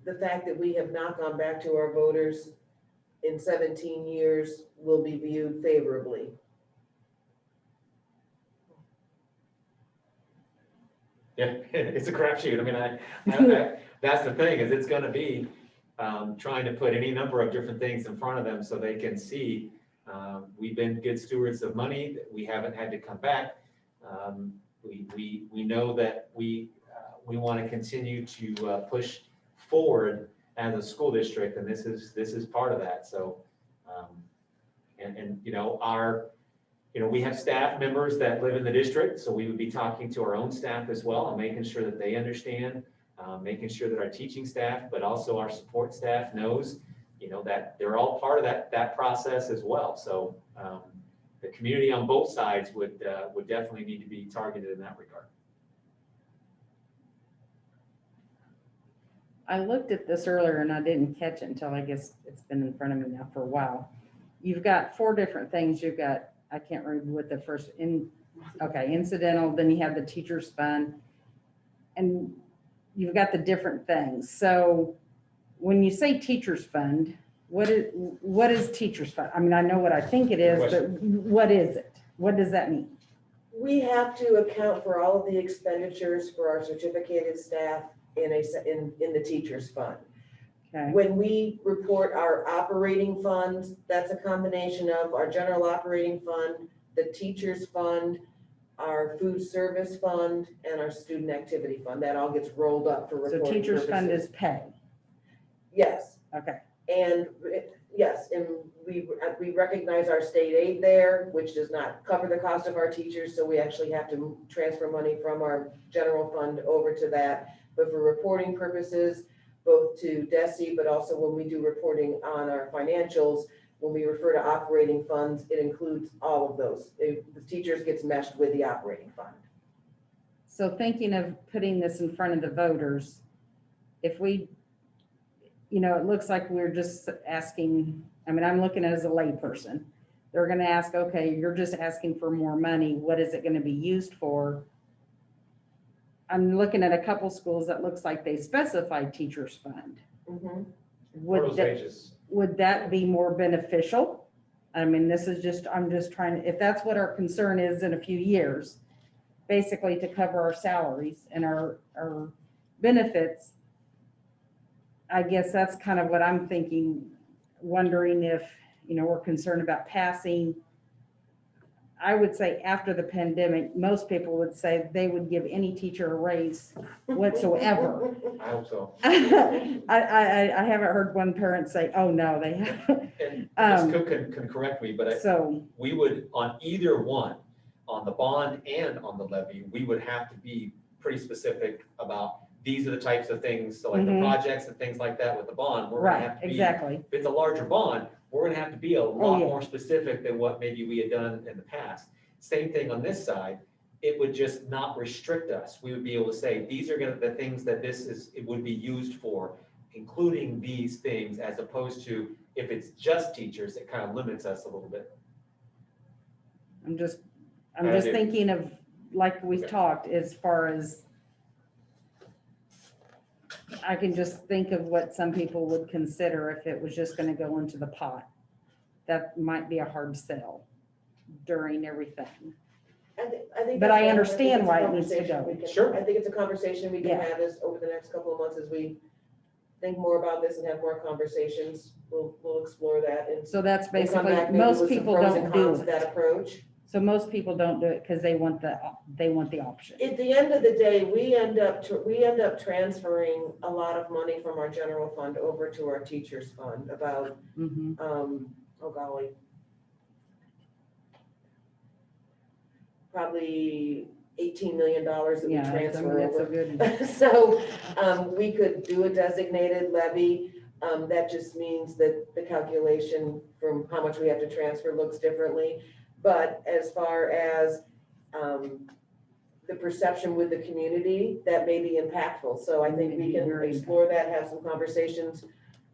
E: the fact that we have not gone back to our voters in 17 years will be viewed favorably.
B: Yeah, it's a crapshoot. I mean, that's the thing, is it's going to be trying to put any number of different things in front of them so they can see we've been good stewards of money, that we haven't had to come back. We know that we want to continue to push forward as a school district, and this is part of that. So, we have staff members that live in the district, so we would be talking to our own staff as well and making sure that they understand, making sure that our teaching staff, but also our support staff knows, that they're all part of that process as well. So the community on both sides would definitely need to be targeted in that regard.
D: I looked at this earlier and I didn't catch it until, I guess it's been in front of me now for a while. You've got 4 different things. You've got, I can't remember what the first incidental, then you have the teacher's fund, and you've got the different things. So when you say teacher's fund, what is teacher's fund? I mean, I know what I think it is, but what is it? What does that mean?
E: We have to account for all of the expenditures for our certificated staff in the teacher's fund.
D: Okay.
E: When we report our operating funds, that's a combination of our general operating fund, the teacher's fund, our food service fund, and our student activity fund. That all gets rolled up for reporting
D: So teacher's fund
E: purposes.
D: is pay.
E: Yes.
D: Okay.
E: And yes, and we recognize our state aid there, which does not cover the cost of our teachers. So we actually have to transfer money from our general fund over to that. But for reporting purposes, both to DESE, but also when we do reporting on our financials, when we refer to operating funds, it includes all of those. The teachers gets meshed with the operating fund.
D: So thinking of putting this in front of the voters, if we, it looks like we're just asking, I mean, I'm looking at it as a layperson. They're going to ask, okay, you're just asking for more money. What is it going to be used for? I'm looking at a couple schools that looks like they specified teacher's fund.
E: Mm-hmm.
D: Would that be more beneficial? I mean, I'm just trying to, if that's what our concern is in a few years, basically to cover our salaries and our benefits, I guess that's kind of what I'm thinking, wondering if, we're concerned about passing. I would say after the pandemic, most people would say they would give any teacher a raise whatsoever.
B: I hope so.
D: I haven't heard one parent say, oh, no, they haven't.
B: And Ms. Cook can correct me, but
D: So,
B: we would, on either one, on the bond and on the levy, we would have to be pretty specific about these are the types of things, so like the
D: Mhm.
B: projects and things like that with the bond, we're gonna have
D: right,
B: to be.
D: exactly.
B: If it's a larger bond, we're gonna have to be a lot
D: yeah.
B: more specific than what maybe we had done in the past. Same thing on this side, it would just not restrict us. We would be able to say, these are the things that it would be used for, including these things, as opposed to if it's just teachers, it kind of limits us a little bit.
D: I'm just
B: I do.
D: thinking of, like we
B: Okay.
D: talked, as far as, I can just think of what some people would consider if it was just gonna go into the pot. That might be a hard sell during everything.
E: I think
D: But
E: that's
D: I
E: fine.
D: understand
E: think it's a
D: why it needs to
E: conversation
D: go.
E: we can-
B: Sure.
E: I think it's a conversation we can
D: Yeah.
E: have over the next couple of months as we think more about this and have more conversations. We'll explore that and
D: So that's
E: we'll come
D: basically,
E: back maybe
D: most
E: with some
D: people
E: pros and
D: don't do
E: cons to that
D: it.
E: approach.
D: So most people don't do it because they want the option.
E: At the end of the day, we end up transferring a lot of money from our general fund over to our teachers fund, about,
D: Mhm.
E: oh golly, probably $18 million that we
D: Yeah, I mean,
E: transfer
D: that's a
E: over.
D: good,
E: So we could do a designated levy. That just means that the calculation from how much we have to transfer looks differently. But as far as the perception with the community, that may be impactful. So I think we can
D: Very
E: explore that, have some conversations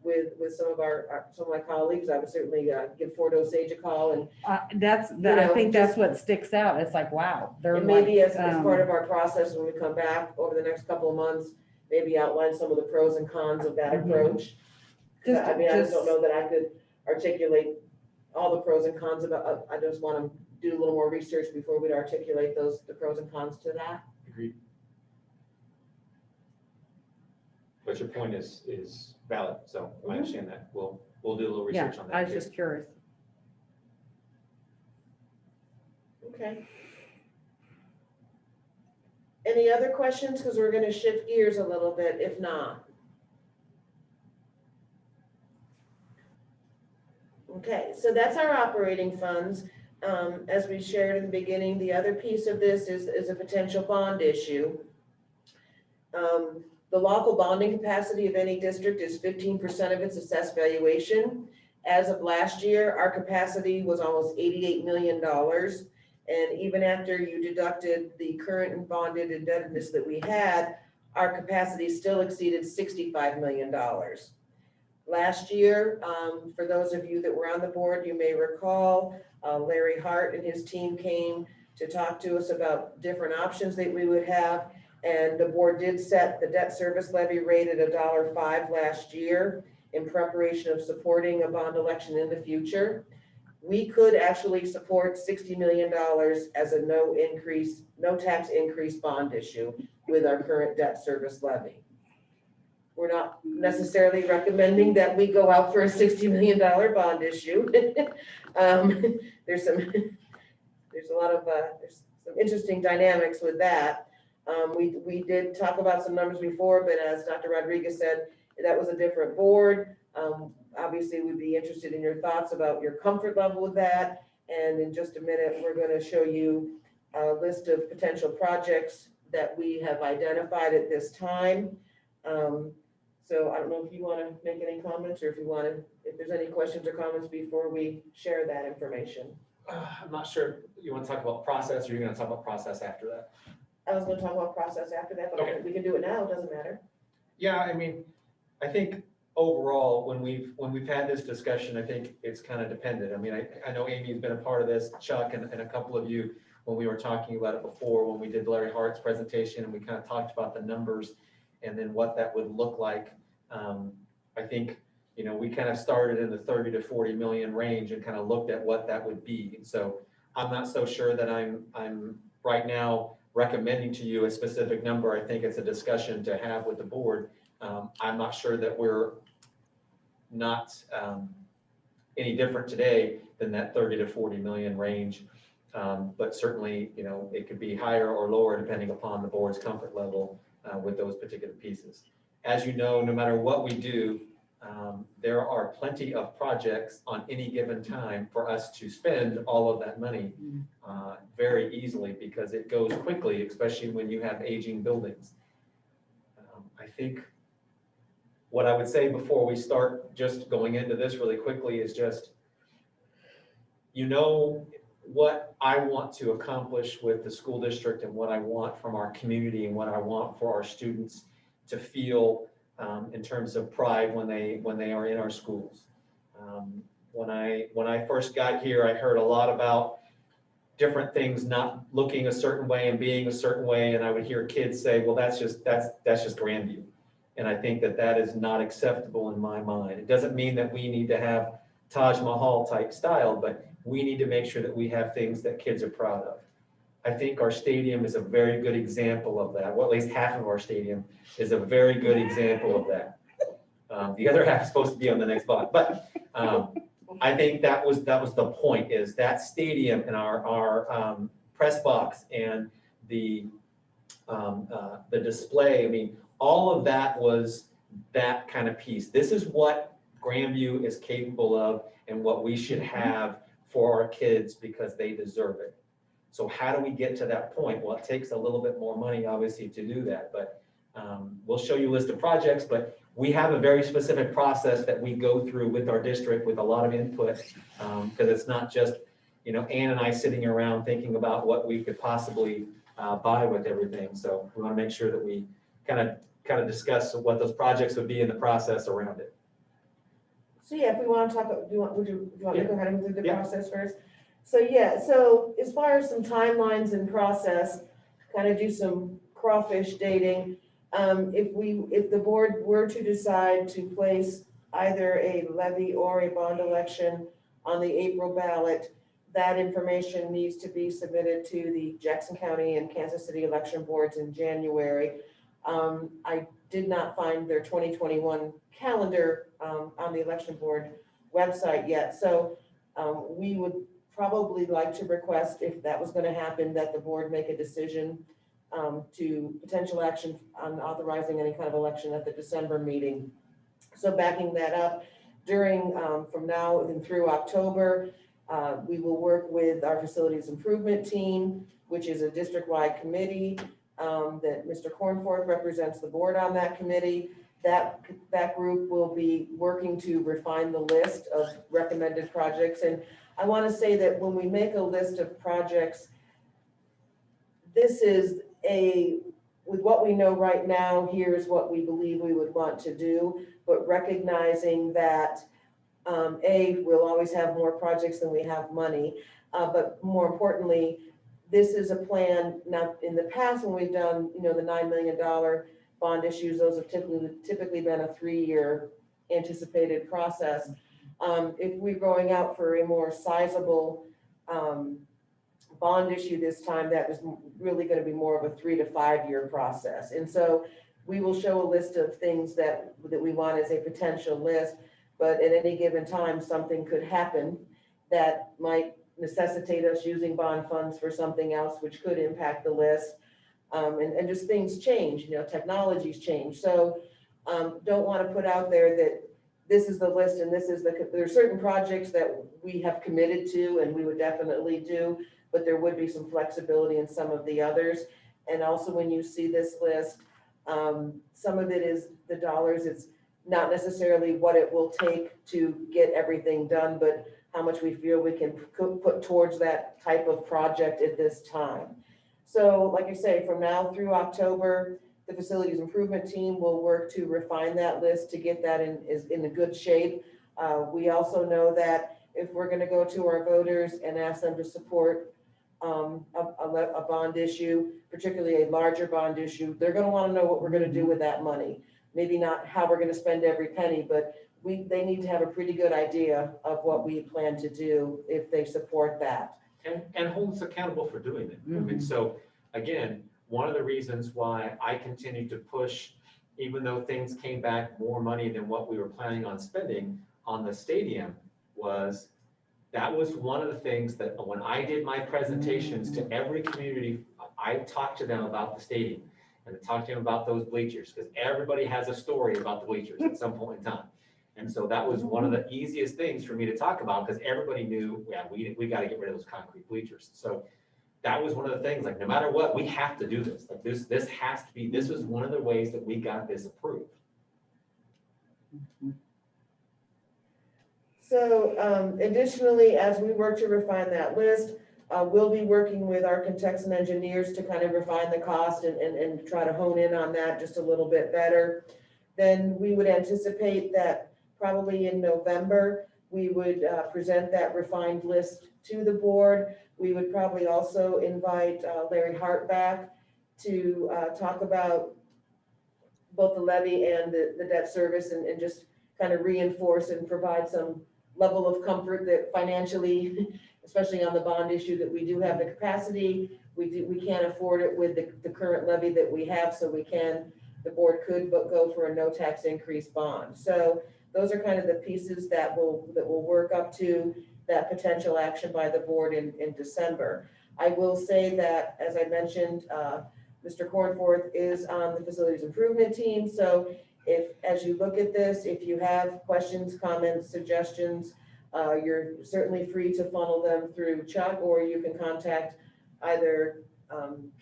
E: with some of my colleagues. I would certainly give Fort Osage a call, and
D: I think that's what sticks out. It's like, wow, they're
E: and
D: like,
E: maybe as part of our process, when we come back over the next couple of months, maybe outline some of the pros and cons of that
D: Mhm.
E: approach. 'Cause I mean, I just don't
D: Just-
E: know that I could articulate all the pros and cons about, I just want to do a little more research before we'd articulate the pros and cons to that.
B: Agreed. But your point is valid, so I understand that. We'll do a little
D: yeah,
B: research on that.
D: I was
B: too.
D: just curious.
E: Okay. Any other questions? Because we're going to shift gears a little bit, if not. Okay, so that's our operating funds. As we shared in the beginning, the other piece of this is a potential bond issue. The lawful bonding capacity of any district is 15% of its assessed valuation. As of last year, our capacity was almost $88 million. And even after you deducted the current and bonded indebtedness that we had, our capacity still exceeded $65 million. Last year, for those of you that were on the board, you may recall, Larry Hart and his team came to talk to us about different options that we would have. And the board did set the debt service levy rate at $1.05 last year in preparation of supporting a bond election in the future. We could actually support $60 million as a no tax increase bond issue with our current debt service levy. We're not necessarily recommending that we go out for a $60 million bond issue. There's some interesting dynamics with that. We did talk about some numbers before, but as Dr. Rodriguez said, that was a different board. Obviously, we'd be interested in your thoughts about your comfort level with that. And in just a minute, we're going to show you a list of potential projects that we have identified at this time. So I don't know if you want to make any comments, or if there's any questions or comments before we share that information.
B: I'm not sure, you want to talk about process or you're going to talk about process after that?
E: I was going to talk about process after that, but
B: Okay.
E: we can do it now, it doesn't matter.
B: Yeah, I mean, I think overall, when we've had this discussion, I think it's kind of dependent. I mean, I know Amy's been a part of this, Chuck, and a couple of you, when we were talking about it before, when we did Larry Hart's presentation, and we kind of talked about the numbers and then what that would look like. I think, we kind of started in the 30 to 40 million range and kind of looked at what that would be. And so I'm not so sure that I'm right now recommending to you a specific number. I think it's a discussion to have with the board. I'm not sure that we're not any different today than that 30 to 40 million range. But certainly, you know, it could be higher or lower depending upon the board's comfort level with those particular pieces. As you know, no matter what we do, there are plenty of projects on any given time for us to spend all of that money very easily, because it goes quickly, especially when you have aging buildings. I think what I would say before we start just going into this really quickly is just, you know, what I want to accomplish with the school district and what I want from our community and what I want for our students to feel in terms of pride when they are in our schools. When I first got here, I heard a lot about different things not looking a certain way and being a certain way, and I would hear kids say, well, that's just Grandview. And I think that is not acceptable in my mind. It doesn't mean that we need to have Taj Mahal type style, but we need to make sure that we have things that kids are proud of. I think our stadium is a very good example of that. Well, at least half of our stadium is a very good example of that. The other half is supposed to be on the next slide, but I think that was the point, is that stadium and our press box and the display. I mean, all of that was that kind of piece. This is what Grandview is capable of and what we should have for our kids, because they deserve it. So how do we get to that point? Well, it takes a little bit more money, obviously, to do that, but we'll show you a list of projects, but we have a very specific process that we go through with our district with a lot of input, because it's not just, you know, Ann and I sitting around thinking about what we could possibly buy with everything. So we want to make sure that we kind of discuss what those projects would be in the process around it.
E: So yeah, if we want to talk, do you want me to go ahead and do the
B: Yeah.
E: process first? So yeah, so as far as some timelines and process, kind of do some crawfish dating. If the board were to decide to place either a levy or a bond election on the April ballot, that information needs to be submitted to the Jackson County and Kansas City election boards in January. I did not find their 2021 calendar on the election board website yet. So we would probably like to request, if that was going to happen, that the board make a decision to potential action on authorizing any kind of election at the December meeting. So backing that up, during from now and through October, we will work with our facilities improvement team, which is a district-wide committee that Mr. Cornforth represents the board on that committee. That group will be working to refine the list of recommended projects. And I want to say that when we make a list of projects, this is with what we know right now, here's what we believe we would want to do, but recognizing that we'll always have more projects than we have money, but more importantly, this is a plan. Now, in the past, when we've done, you know, the $9 million bond issues, those have typically been a 3-year anticipated process. If we're going out for a more sizable bond issue this time, that is really going to be more of a 3 to 5 year process. And so we will show a list of things that we want as a potential list, but at any given time, something could happen that might necessitate us using bond funds for something else, which could impact the list. And just things change, you know, technologies change. So don't want to put out there that this is the list and this is there are certain projects that we have committed to and we would definitely do, but there would be some flexibility in some of the others. And also when you see this list, some of it is the dollars. It's not necessarily what it will take to get everything done, but how much we feel we can put towards that type of project at this time. So like I say, from now through October, the facilities improvement team will work to refine that list to get that in a good shape. We also know that if we're going to go to our voters and ask them to support a bond issue, particularly a larger bond issue, they're going to want to know what we're going to do with that money. Maybe not how we're going to spend every penny, but they need to have a pretty good idea of what we plan to do if they support that.
B: And hold us accountable for doing it. I mean, so again, one of the reasons why I continued to push, even though things came back more money than what we were planning on spending on the stadium, was that was one of the things that when I did my presentations to every community, I talked to them about the stadium and I talked to them about those bleachers, because everybody has a story about the bleachers at some point in time. And so that was one of the easiest things for me to talk about, because everybody knew, yeah, we got to get rid of those concrete bleachers. So that was one of the things, like, no matter what, we have to do this. Like this has to be, this was one of the ways that we got this approved.
E: So additionally, as we work to refine that list, we'll be working with architects and engineers to kind of refine the cost and try to hone in on that just a little bit better. Then we would anticipate that probably in November, we would present that refined list to the board. We would probably also invite Larry Hart back to talk about both the levy and the debt service and just kind of reinforce and provide some level of comfort that financially, especially on the bond issue, that we do have the capacity. We can't afford it with the current levy that we have, so the board could go for a no tax increase bond. So those are kind of the pieces that will work up to that potential action by the board in December. I will say that, as I mentioned, Mr. Cornforth is on the facilities improvement team. So as you look at this, if you have questions, comments, suggestions, you're certainly free to funnel them through Chuck, or you can contact either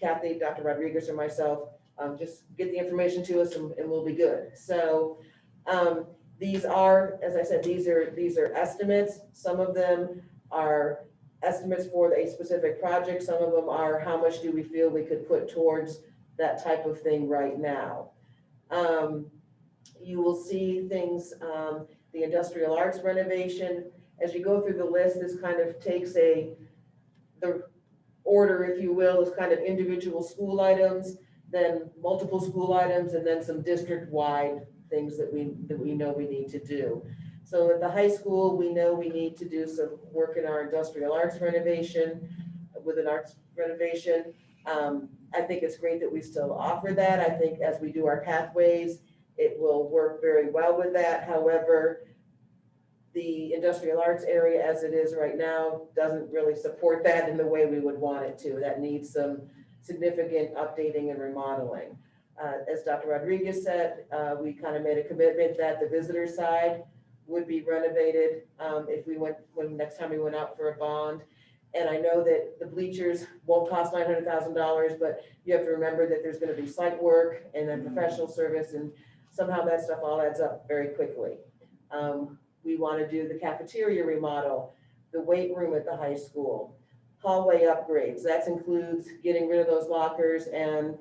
E: Kathy, Dr. Rodriguez, or myself. Just get the information to us and we'll be good. So these are, as I said, these are estimates. Some of them are estimates for a specific project. Some of them are how much do we feel we could put towards that type of thing right now. You will see things, the industrial arts renovation. As you go through the list, this kind of takes the order, if you will, is kind of individual school items, then multiple school items, and then some district-wide things that we know we need to do. So at the high school, we know we need to do some work in our industrial arts renovation, with an arts renovation. I think it's great that we still offer that. I think as we do our pathways, it will work very well with that. However, the industrial arts area as it is right now doesn't really support that in the way we would want it to. That needs some significant updating and remodeling. As Dr. Rodriguez said, we kind of made a commitment that the visitor side would be renovated when next time we went out for a bond. And I know that the bleachers won't cost $900,000, but you have to remember that there's going to be site work and then professional service, and somehow that stuff all adds up very quickly. We want to do the cafeteria remodel, the weight room at the high school, hallway upgrades. That includes getting rid of those lockers, and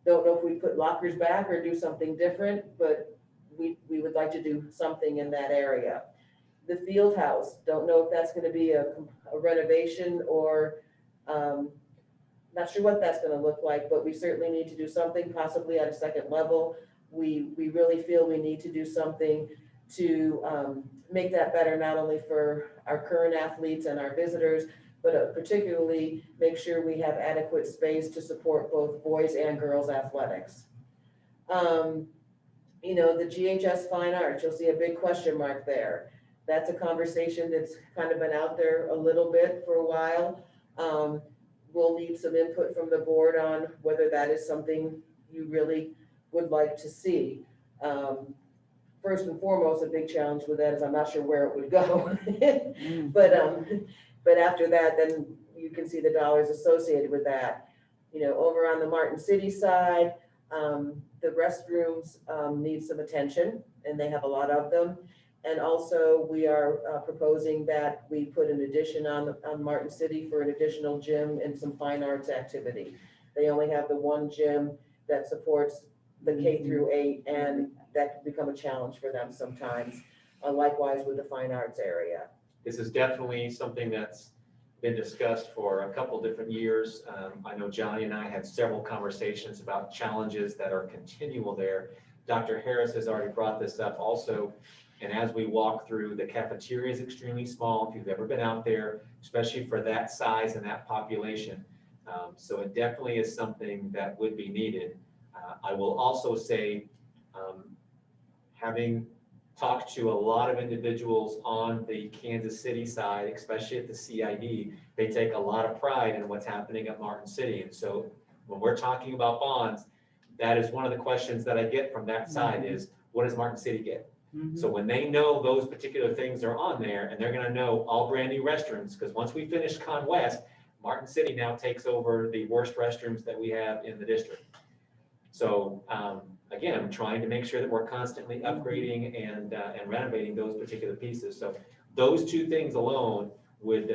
E: don't know if we put lockers back or do something different, but we would like to do something in that area. The field house, don't know if that's going to be a renovation or not sure what that's going to look like, but we certainly need to do something, possibly at a second level. We really feel we need to do something to make that better, not only for our current athletes and our visitors, but particularly make sure we have adequate space to support both boys and girls athletics. You know, the GHS Fine Arts, you'll see a big question mark there. That's a conversation that's kind of been out there a little bit for a while. We'll need some input from the board on whether that is something you really would like to see. First and foremost, a big challenge with that is I'm not sure where it would go. But after that, then you can see the dollars associated with that. You know, over on the Martin City side, the restrooms need some attention, and they have a lot of them. And also, we are proposing that we put an addition on Martin City for an additional gym and some fine arts activity. They only have the one gym that supports the K through 8, and that can become a challenge for them sometimes. Likewise with the fine arts area.
B: This is definitely something that's been discussed for a couple different years. I know Johnny and I had several conversations about challenges that are continual there. Dr. Harris has already brought this up also. And as we walk through, the cafeteria is extremely small. If you've ever been out there, especially for that size and that population, So it definitely is something that would be needed. I will also say, having talked to a lot of individuals on the Kansas City side, especially at the CID, they take a lot of pride in what's happening at Martin City. And so when we're talking about bonds, that is one of the questions that I get from that side is, what does Martin City get? So when they know those particular things are on there, and they're gonna know all brand new restrooms, because once we finish Con West, Martin City now takes over the worst restrooms that we have in the district. So again, trying to make sure that we're constantly upgrading and renovating those particular pieces. So those two things alone would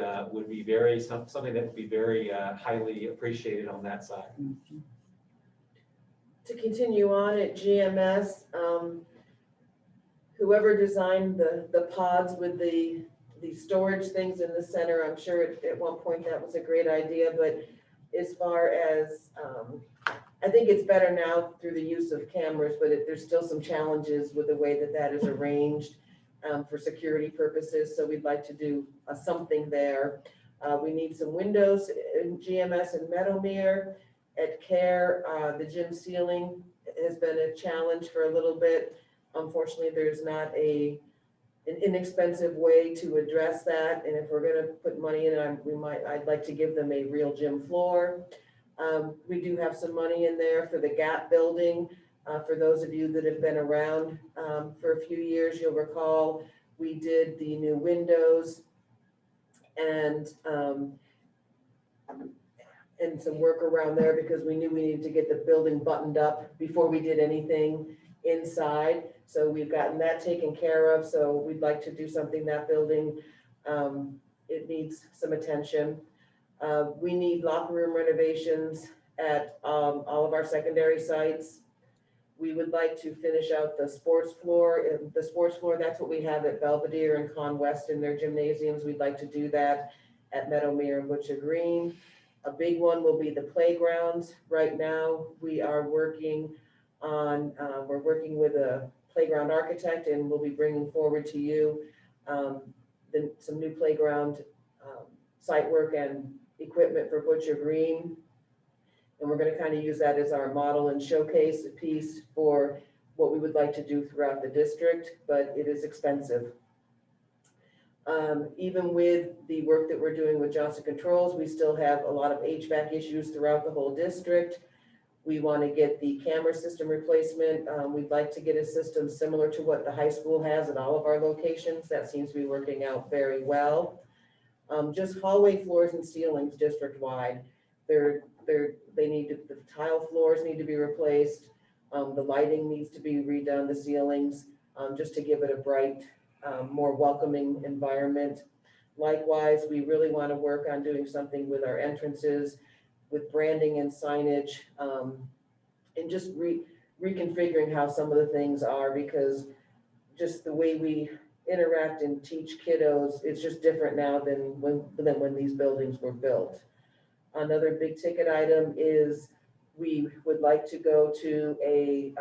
B: be something that would be very highly appreciated on that side.
E: To continue on at GMS, whoever designed the pods with the storage things in the center, I'm sure at one point that was a great idea, but as far as, I think it's better now through the use of cameras, but there's still some challenges with the way that is arranged for security purposes, so we'd like to do something there. We need some windows in GMS and Meadowmere. At CARE, the gym ceiling has been a challenge for a little bit. Unfortunately, there's not an inexpensive way to address that. And if we're gonna put money in it, I'd like to give them a real gym floor. We do have some money in there for the GAP building. For those of you that have been around for a few years, you'll recall we did the new windows and some work around there because we knew we needed to get the building buttoned up before we did anything inside. So we've gotten that taken care of. So we'd like to do something that building. It needs some attention. We need locker room renovations at all of our secondary sites. We would like to finish out the sports floor. The sports floor, that's what we have at Belvedere and Con West in their gymnasiums. We'd like to do that at Meadowmere and Butcher Green. A big one will be the playgrounds. Right now, we are working on, we're working with a playground architect, and we'll be bringing forward to you some new playground site work and equipment for Butcher Green. And we're going to kind of use that as our model and showcase piece for what we would like to do throughout the district, but it is expensive. Even with the work that we're doing with Johnson Controls, we still have a lot of HVAC issues throughout the whole district. We want to get the camera system replacement. We'd like to get a system similar to what the high school has at all of our locations. That seems to be working out very well. Just hallway floors and ceilings district-wide. The tile floors need to be replaced. The lighting needs to be redone, the ceilings, just to give it a bright, more welcoming environment. Likewise, we really want to work on doing something with our entrances, with branding and signage, and just reconfiguring how some of the things are, because just the way we interact and teach kiddos, it's just different now than when these buildings were built. Another big ticket item is we would like to go to a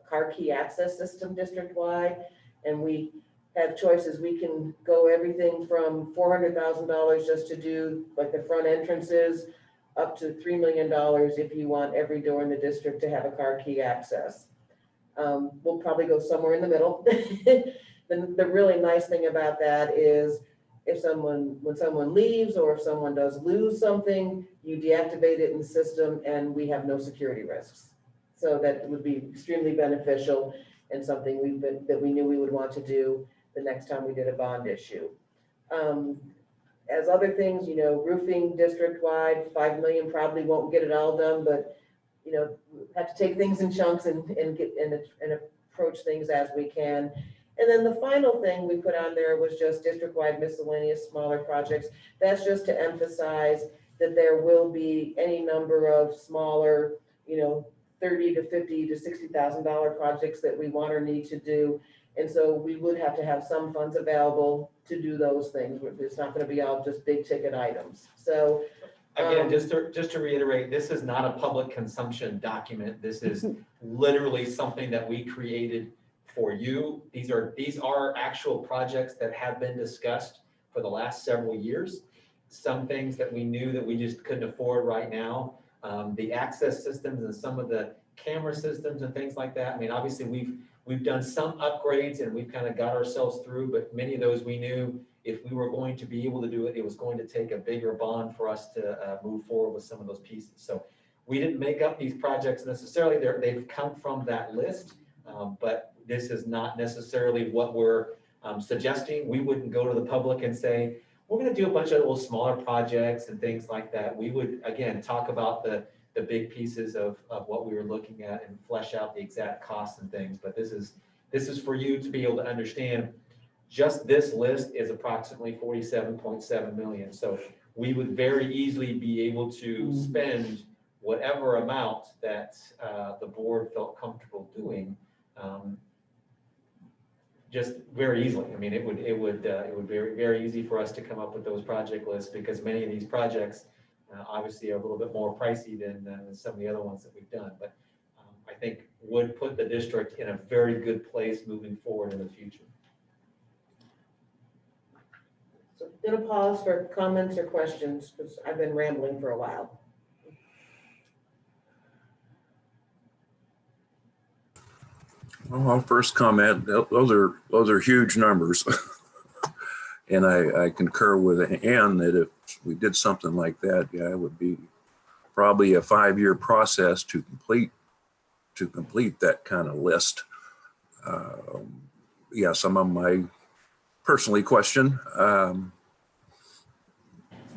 E: car key access system district-wide, and we have choices. We can go everything from $400,000 just to do like the front entrances up to $3 million if you want every door in the district to have a car key access. We'll probably go somewhere in the middle. The really nice thing about that is when someone leaves or if someone does lose something, you deactivate it in the system and we have no security risks. So that would be extremely beneficial and something that we knew we would want to do the next time we did a bond issue. As other things, roofing district-wide, 5 million probably won't get it all done, but have to take things in chunks and approach things as we can. And then the final thing we put on there was just district-wide miscellaneous smaller projects. That's just to emphasize that there will be any number of smaller, $30,000 to $50,000 to $60,000 projects that we want or need to do. And so we would have to have some funds available to do those things. It's not going to be all just big ticket items. So
B: again, just to reiterate, this is not a public consumption document. This is literally something that we created for you. These are actual projects that have been discussed for the last several years. some things that we knew that we just couldn't afford right now. The access systems and some of the camera systems and things like that. I mean, obviously we've done some upgrades and we've kind of got ourselves through, but many of those we knew if we were going to be able to do it, it was going to take a bigger bond for us to move forward with some of those pieces. So we didn't make up these projects necessarily. They've come from that list, but this is not necessarily what we're suggesting. We wouldn't go to the public and say, we're going to do a bunch of little smaller projects and things like that. We would, again, talk about the big pieces of what we were looking at and flesh out the exact costs and things. But this is for you to be able to understand. Just this list is approximately 47.7 million. So we would very easily be able to spend whatever amount that the board felt comfortable doing, just very easily. I mean, it would very, very easy for us to come up with those project lists, because many of these projects obviously are a little bit more pricey than some of the other ones that we've done. But I think would put the district in a very good place moving forward in the future.
E: So I'm gonna pause for comments or questions, because I've been rambling for a while.
H: Well, I'll first comment, those are huge numbers. And I concur with Ann that if we did something like that, yeah, it would be probably a 5-year process to complete that kind of list. Yeah, some of them I personally question,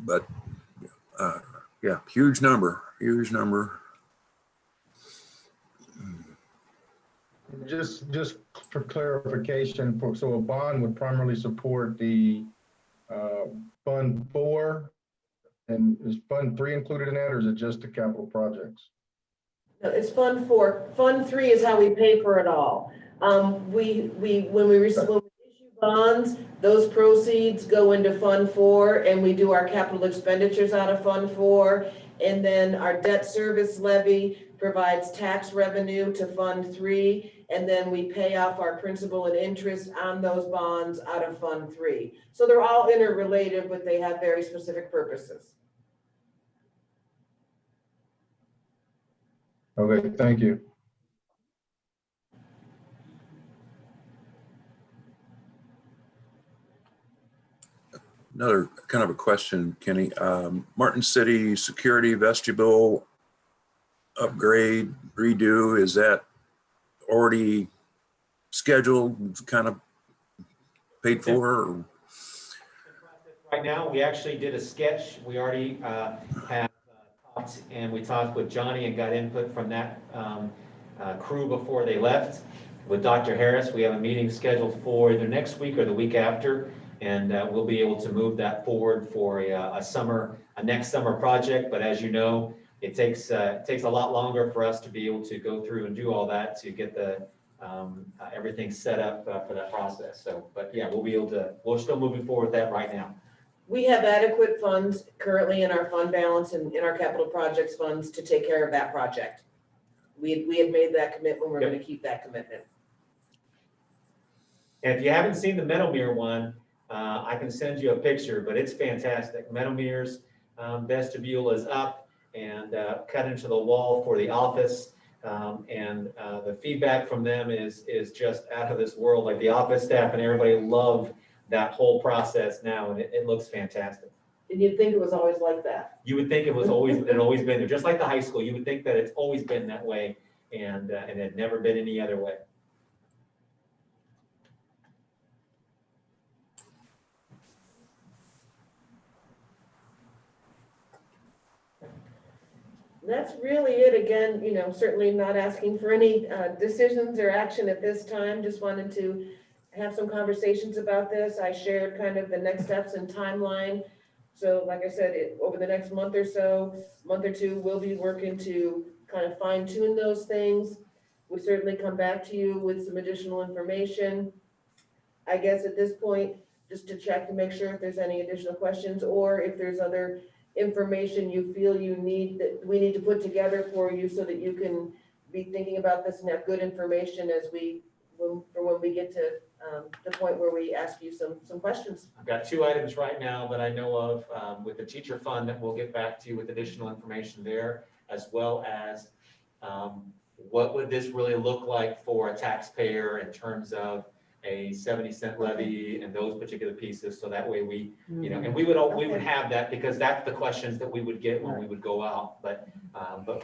H: but yeah, huge number.
F: Just for clarification, so a bond would primarily support the Fund 4, and is Fund 3 included in that, or is it just the capital projects?
E: No, it's Fund 4. Fund 3 is how we pay for it all. When we issue bonds, those proceeds go into Fund 4, and we do our capital expenditures out of Fund 4. And then our debt service levy provides tax revenue to Fund 3. And then we pay off our principal and interest on those bonds out of Fund 3. So they're all interrelated, but they have very specific purposes.
F: Okay, thank you.
H: Another kind of a question, Kenny. Martin City security vestibule upgrade, redo, is that already scheduled, kind of paid for? Or?
B: Right now, we actually did a sketch. We already have talked, and we talked with Johnny and got input from that crew before they left. With Dr. Harris, we have a meeting scheduled for either next week or the week after, and we'll be able to move that forward for a next summer project. But as you know, it takes a lot longer for us to be able to go through and do all that to get the everything set up for that process. So, but yeah, we're still moving forward with that right now.
E: We have adequate funds currently in our fund balance and in our capital projects funds to take care of that project. We had made that commitment. We're going to keep that commitment.
B: And if you haven't seen the Meadowmere one, I can send you a picture, but it's fantastic. Meadowmere's vestibule is up and cut into the wall for the office. And the feedback from them is just out of this world. Like the office staff and everybody love that whole process now, and it looks fantastic.
E: And you'd think it was always like that.
B: You would think it was always, it had always been there, just like the high school. You would think that it's always been that way, and it had never been any other way.
E: That's really it. Again, certainly not asking for any decisions or action at this time. Just wanted to have some conversations about this. I shared kind of the next steps and timeline. So like I said, over the next month or two, we'll be working to kind of fine tune those things. We'll certainly come back to you with some additional information. I guess at this point, just to check to make sure if there's any additional questions, or if there's other information you feel we need to put together for you so that you can be thinking about this and have good information when we get to the point where we ask you some questions.
B: I've got 2 items right now that I know of with the teacher fund that we'll get back to you with additional information there, as well as what would this really look like for a taxpayer in terms of a 70-cent levy and those particular pieces. So that way we, you know, and we would have that, because that's the questions that we would get when we would go out. But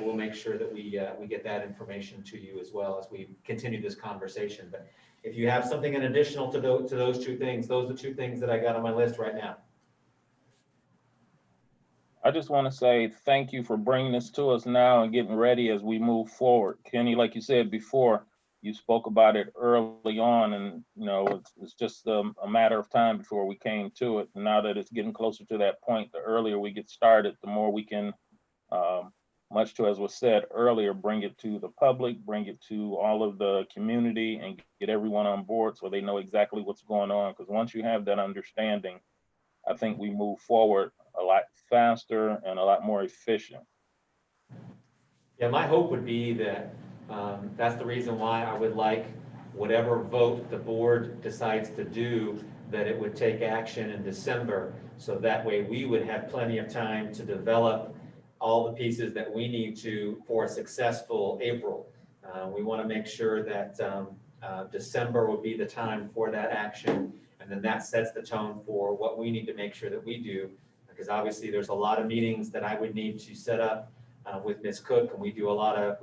B: we'll make sure that we get that information to you as well as we continue this conversation. But if you have something in additional to those 2 things, those are 2 things that I got on my list right now.
A: I just want to say thank you for bringing this to us now and getting ready as we move forward. Kenny, like you said before, you spoke about it early on, and you know it's just a matter of time before we came to it. And now that it's getting closer to that point, the earlier we get started, the more we can, much to as was said earlier, bring it to the public, bring it to all of the community, and get everyone on board so they know exactly what's going on. Because once you have that understanding, I think we move forward a lot faster and a lot more efficient.
B: Yeah, my hope would be that that's the reason why I would like whatever vote the board decides to do, that it would take action in December. So that way we would have plenty of time to develop all the pieces that we need to for a successful April. We want to make sure that December will be the time for that action. And then that sets the tone for what we need to make sure that we do. Because obviously there's a lot of meetings that I would need to set up with Ms. Cook, and we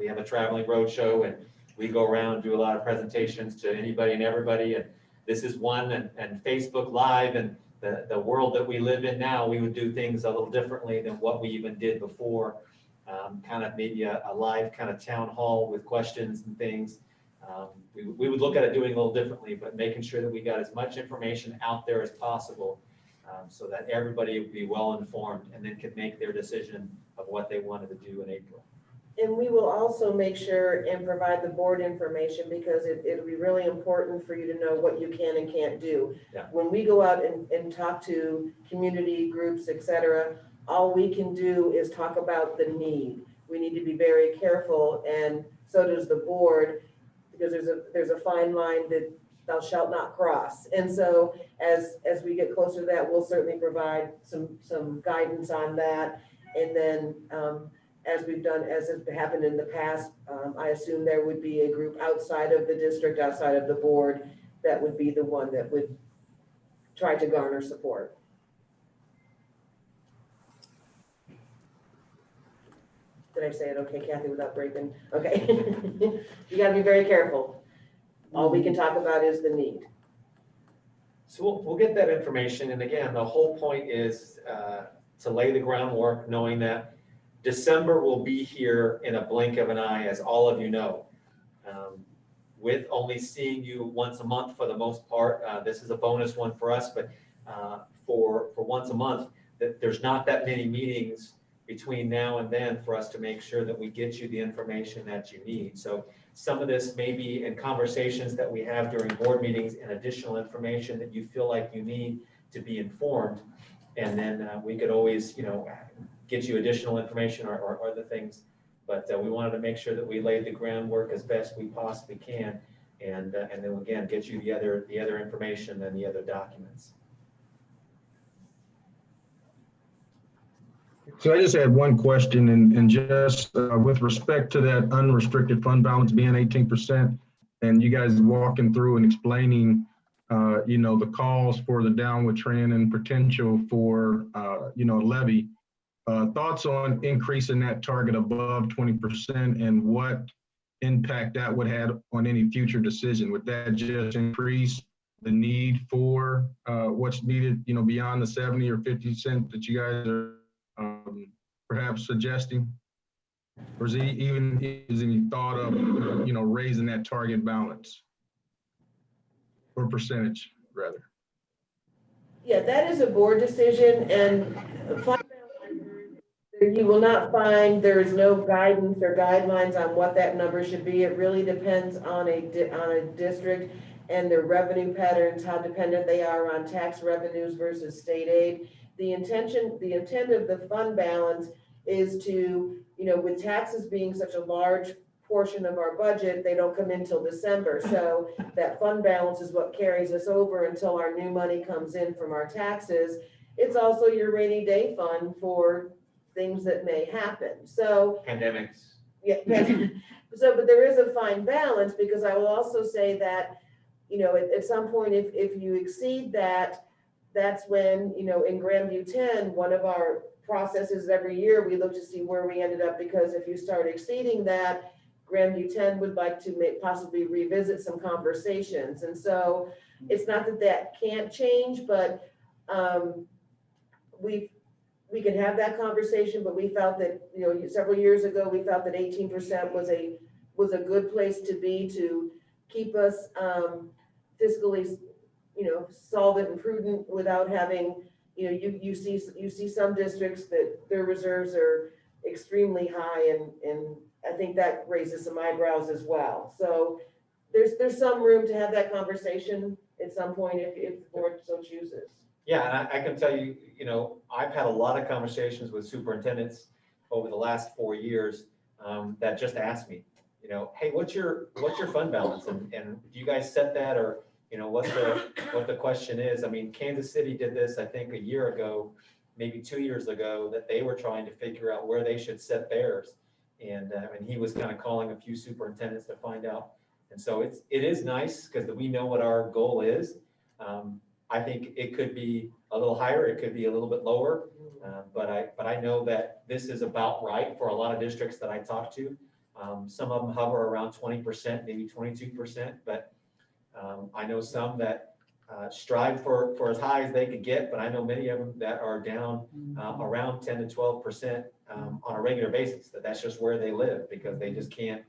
B: have a traveling roadshow, and we go around and do a lot of presentations to anybody and everybody. And this is one, and Facebook Live, and the world that we live in now, we would do things a little differently than what we even did before. Kind of maybe a live kind of town hall with questions and things. We would look at it doing a little differently, but making sure that we got as much information out there as possible so that everybody would be well informed and then could make their decision of what they wanted to do in April.
E: And we will also make sure and provide the board information, because it'll be really important for you to know what you can and can't do.
B: Yeah.
E: When we go out and talk to community groups, et cetera, all we can do is talk about the need. We need to be very careful, and so does the board, because there's a fine line that thou shalt not cross. And so as we get closer to that, we'll certainly provide some guidance on that. And then as we've done, as has happened in the past, I assume there would be a group outside of the district, outside of the board, that would be the one that would try to garner support. Did I say it okay, Kathy, without breaking? Okay. You gotta be very careful. All we can talk about is the need.
B: So we'll get that information. And again, the whole point is to lay the groundwork, knowing that December will be here in a blink of an eye, as all of you know. With only seeing you once a month for the most part, this is a bonus one for us, but for once a month, there's not that many meetings between now and then for us to make sure that we get you the information that you need. So some of this may be in conversations that we have during board meetings and additional information that you feel like you need to be informed. And then we could always, get you additional information or other things. But we wanted to make sure that we laid the groundwork as best we possibly can. And then again, get you the other information and the other documents.
F: So I just had one question, and just with respect to that unrestricted fund balance being 18%, and you guys walking through and explaining, the calls for the downward trend and potential for, levy, thoughts on increasing that target above 20% and what impact that would have on any future decision? Would that just increase the need for what's needed, beyond the 70 or 50 cents that you guys are perhaps suggesting? Or is any thought of, raising that target balance or percentage rather?
E: Yeah, that is a board decision, and you will not find, there is no guidance or guidelines on what that number should be. It really depends on a district and their revenue patterns, how dependent they are on tax revenues versus state aid. The intent of the fund balance is to, with taxes being such a large portion of our budget, they don't come in till December. So that fund balance is what carries us over until our new money comes in from our taxes. It's also your rainy day fund for things that may happen. So
B: Pandemics.
E: yeah, so, but there is a fine balance, because I will also say that, you know, at some point, if you exceed that, that's when, you know, in Grandview 10, one of our processes every year, we look to see where we ended up, because if you start exceeding that, Grandview 10 would like to possibly revisit some conversations. And so it's not that that can't change, but we can have that conversation, but we felt that, you know, several years ago, we felt that 18% was a good place to be, to keep us fiscally, you know, solvent and prudent without having, you know, you see some districts that their reserves are extremely high, and I think that raises some eyebrows as well. So there's some room to have that conversation at some point if the board so chooses.
B: Yeah, and I can tell you, you know, I've had a lot of conversations with superintendents over the last 4 years that just asked me, you know, hey, what's your fund balance, and do you guys set that, or you know, what the question is. I mean, Kansas City did this, I think, a year ago, maybe 2 years ago, that they were trying to figure out where they should set theirs, and he was kind of calling a few superintendents to find out. And so it is nice because we know what our goal is. I think it could be a little higher, it could be a little bit lower, but I know that this is about right for a lot of districts that I talk to. Some of them hover around 20%, maybe 22%, but I know some that strive for as high as they could get, but I know many of them that are down around 10 to 12% on a regular basis. That's just where they live, because they just can't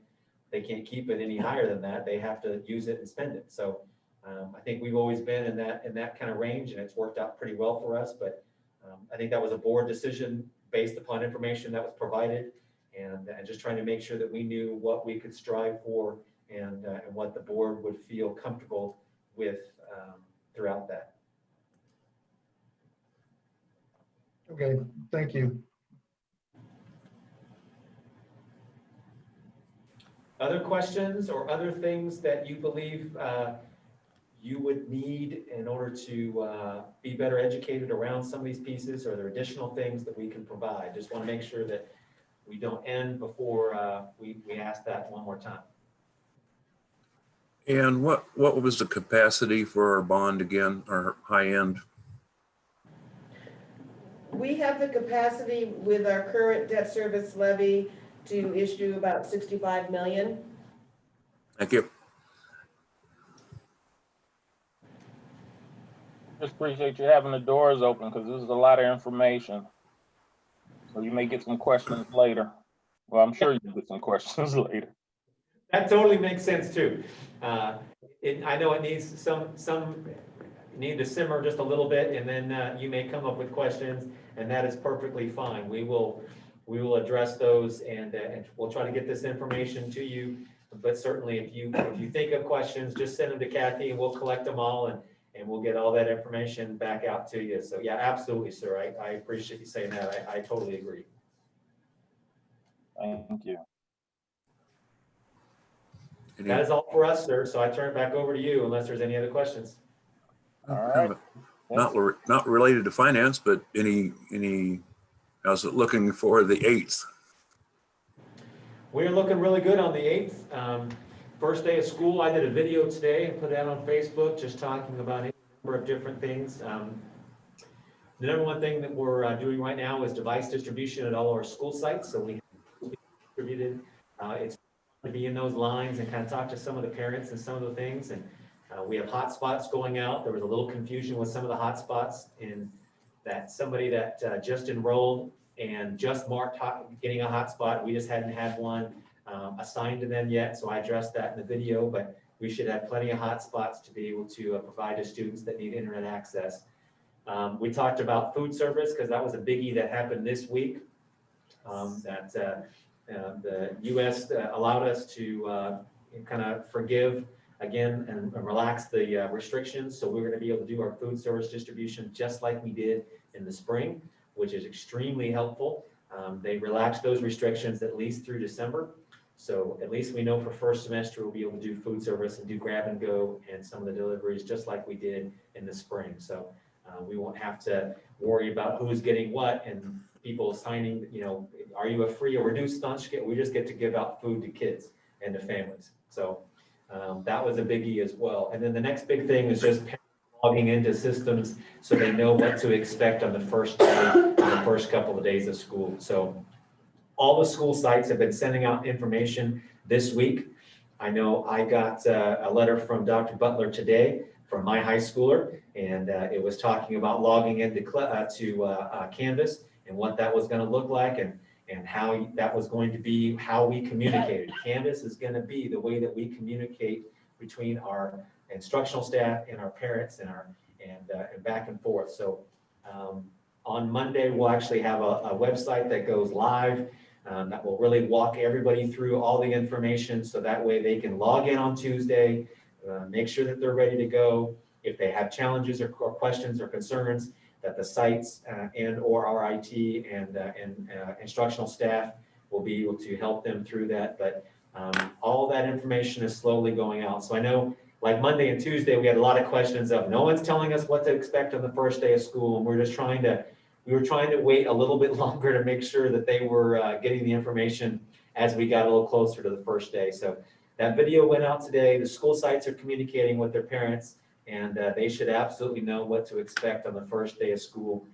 B: keep it any higher than that. They have to use it and spend it. So I think we've always been in that kind of range, and it's worked out pretty well for us. But I think that was a board decision based upon information that was provided, and just trying to make sure that we knew what we could strive for, and what the board would feel comfortable with throughout that.
F: Okay, thank you.
B: Other questions or other things that you believe you would need in order to be better educated around some of these pieces? Or are there additional things that we can provide? Just want to make sure that we don't end before we ask that one more time.
H: And what was the capacity for our bond again, our high end?
E: We have the capacity with our current debt service levy to issue about 65 million.
H: Thank you.
A: Just appreciate you having the doors open, because this is a lot of information. So you may get some questions later. Well, I'm sure you'll get some questions later.
B: That totally makes sense too. I know it needs some need to simmer just a little bit, and then you may come up with questions, and that is perfectly fine. We will address those, and we'll try to get this information to you. But certainly, if you think of questions, just send them to Kathy, and we'll collect them all, and we'll get all that information back out to you. So yeah, absolutely, sir. I appreciate you saying that. I totally agree.
A: Thank you.
B: That is all for us, sir. So I turn it back over to you, unless there's any other questions.
A: All right.
H: Not related to finance, but how's it looking for the 8th?
B: We're looking really good on the 8th. First day of school. I did a video today and put that on Facebook, just talking about a number of different things. The number one thing that we're doing right now is device distribution at all our school sites. So we have distributed. It's to be in those lines and kind of talk to some of the parents and some of the things. And we have hotspots going out. There was a little confusion with some of the hotspots in that somebody that just enrolled and just marked getting a hotspot. We just hadn't had one assigned to them yet. So I addressed that in the video, but we should have plenty of hotspots to be able to provide to students that need internet access. We talked about food service, because that was a biggie that happened this week. The U.S. allowed us to kind of forgive again and relax the restrictions. So we're going to be able to do our food service distribution just like we did in the spring, which is extremely helpful. They relaxed those restrictions at least through December. So at least we know for first semester, we'll be able to do food service and do grab and go and some of the deliveries just like we did in the spring. So we won't have to worry about who's getting what and people signing, you know, are you a free or reduced lunch? We just get to give out food to kids and to families. So that was a biggie as well. And then the next big thing is just logging into systems so they know what to expect on the first day, the first couple of days of school. So all the school sites have been sending out information this week. I know I got a letter from Dr. Butler today from my high schooler, and it was talking about logging into Canvas and what that was going to look like and how that was going to be how we communicated. Canvas is going to be the way that we communicate between our instructional staff and our parents and back and forth. So on Monday, we'll actually have a website that goes live that will really walk everybody through all the information so that way they can log in on Tuesday, make sure that they're ready to go. If they have challenges or questions or concerns, that the sites and or our IT and instructional staff will be able to help them through that. But all that information is slowly going out. So I know like Monday and Tuesday, we had a lot of questions of no one's telling us what to expect on the first day of school. And we were trying to wait a little bit longer to make sure that they were getting the information as we got a little closer to the first day. So that video went out today. The school sites are communicating with their parents, and they should absolutely know what to expect on the first day of school.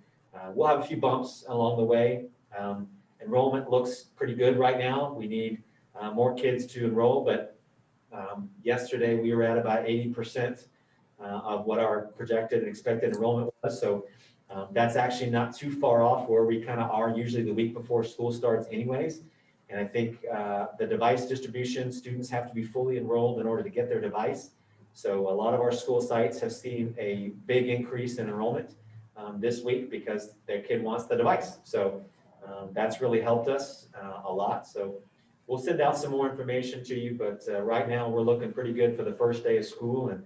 B: We'll have a few bumps along the way. Enrollment looks pretty good right now. We need more kids to enroll, but yesterday we were at about 80% of what our projected and expected enrollment was. So that's actually not too far off where we kind of are usually the week before school starts anyways. And I think the device distribution, students have to be fully enrolled in order to get their device. So a lot of our school sites have seen a big increase in enrollment this week because their kid wants the device. So that's really helped us a lot. So we'll send out some more information to you, but right now we're looking pretty good for the first day of school, and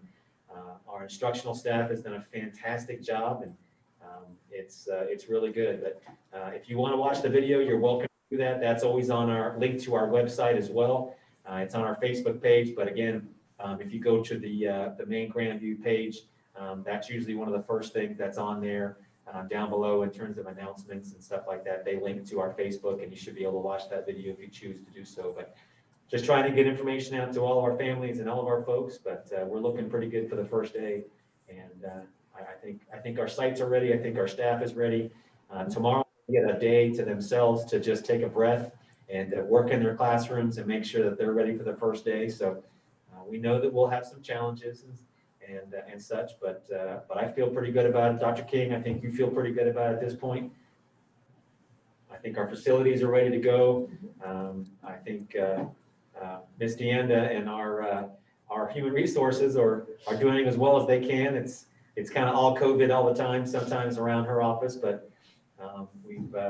B: our instructional staff has done a fantastic job, and it's really good. But if you want to watch the video, you're welcome to do that. That's always on our link to our website as well. It's on our Facebook page, but again, if you go to the main Grandview page, that's usually one of the first things that's on there down below in terms of announcements and stuff like that. They link to our Facebook, and you should be able to watch that video if you choose to do so. But just trying to get information out to all of our families and all of our folks, but we're looking pretty good for the first day. And I think our sites are ready. I think our staff is ready. Tomorrow, we get a day to themselves to just take a breath and work in their classrooms and make sure that they're ready for the first day. So we know that we'll have some challenges and such, but I feel pretty good about it. Dr. King, I think you feel pretty good about it at this point. I think our facilities are ready to go. I think Ms. Deanda and our human resources are doing as well as they can. It's kind of all COVID all the time, sometimes around her office, but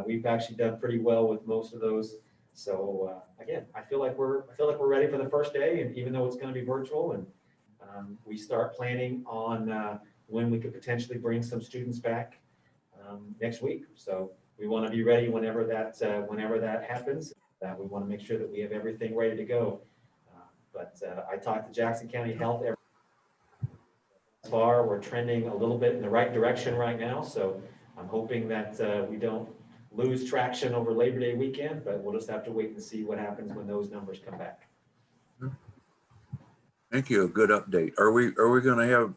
B: we've actually done pretty well with most of those. So again, I feel like we're ready for the first day, and even though it's going to be virtual, and we start planning on when we could potentially bring some students back next week. So we want to be ready whenever that happens. We want to make sure that we have everything ready to go. But I talked to Jackson County Health so far. We're trending a little bit in the right direction right now. So I'm hoping that we don't lose traction over Labor Day weekend, but we'll just have to wait and see what happens when those numbers come back.
H: Thank you. A good update. Are we going to have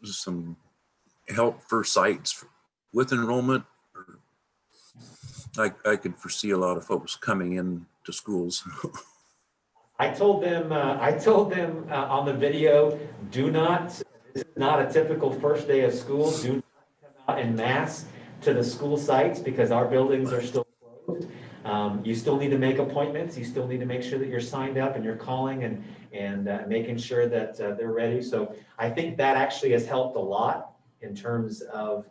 H: some help for sites with enrollment? I could foresee a lot of folks coming in to schools.
B: I told them on the video, this is not a typical first day of school. Do not come out en masse to the school sites because our buildings are still closed. You still need to make appointments. You still need to make sure that you're signed up and you're calling and making sure that they're ready. So I think that actually has helped a lot in terms of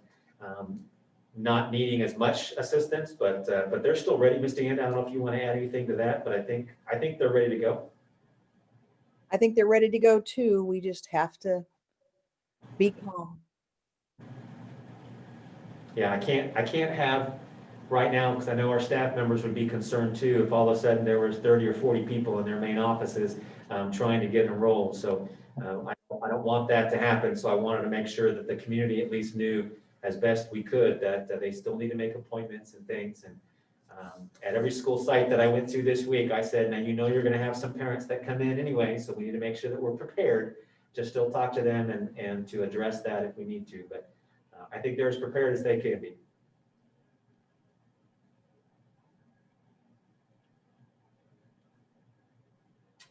B: not needing as much assistance, but they're still ready. Ms. Deanda, I don't know if you want to add anything to that, but I think they're ready to go.
I: I think they're ready to go too. We just have to be calm.
B: Yeah, I can't have right now, because I know our staff members would be concerned too, if all of a sudden there was 30 or 40 people in their main offices trying to get enrolled. So I don't want that to happen. So I wanted to make sure that the community at least knew as best we could that they still need to make appointments and things. And at every school site that I went to this week, I said, now you know you're going to have some parents that come in anyway, so we need to make sure that we're prepared to still talk to them and to address that if we need to. But I think they're as prepared as they can be.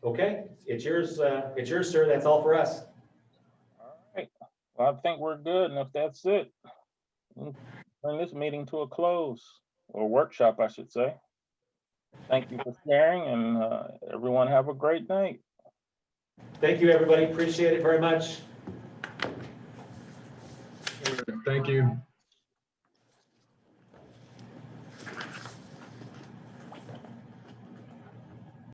B: Okay, it's yours, sir. That's all for us.
A: All right. Well, I think we're good. And if that's it, we'll bring this meeting to a close, or workshop, I should say. Thank you for sharing, and everyone have a great night.
B: Thank you, everybody. Appreciate it very much.
F: Thank you.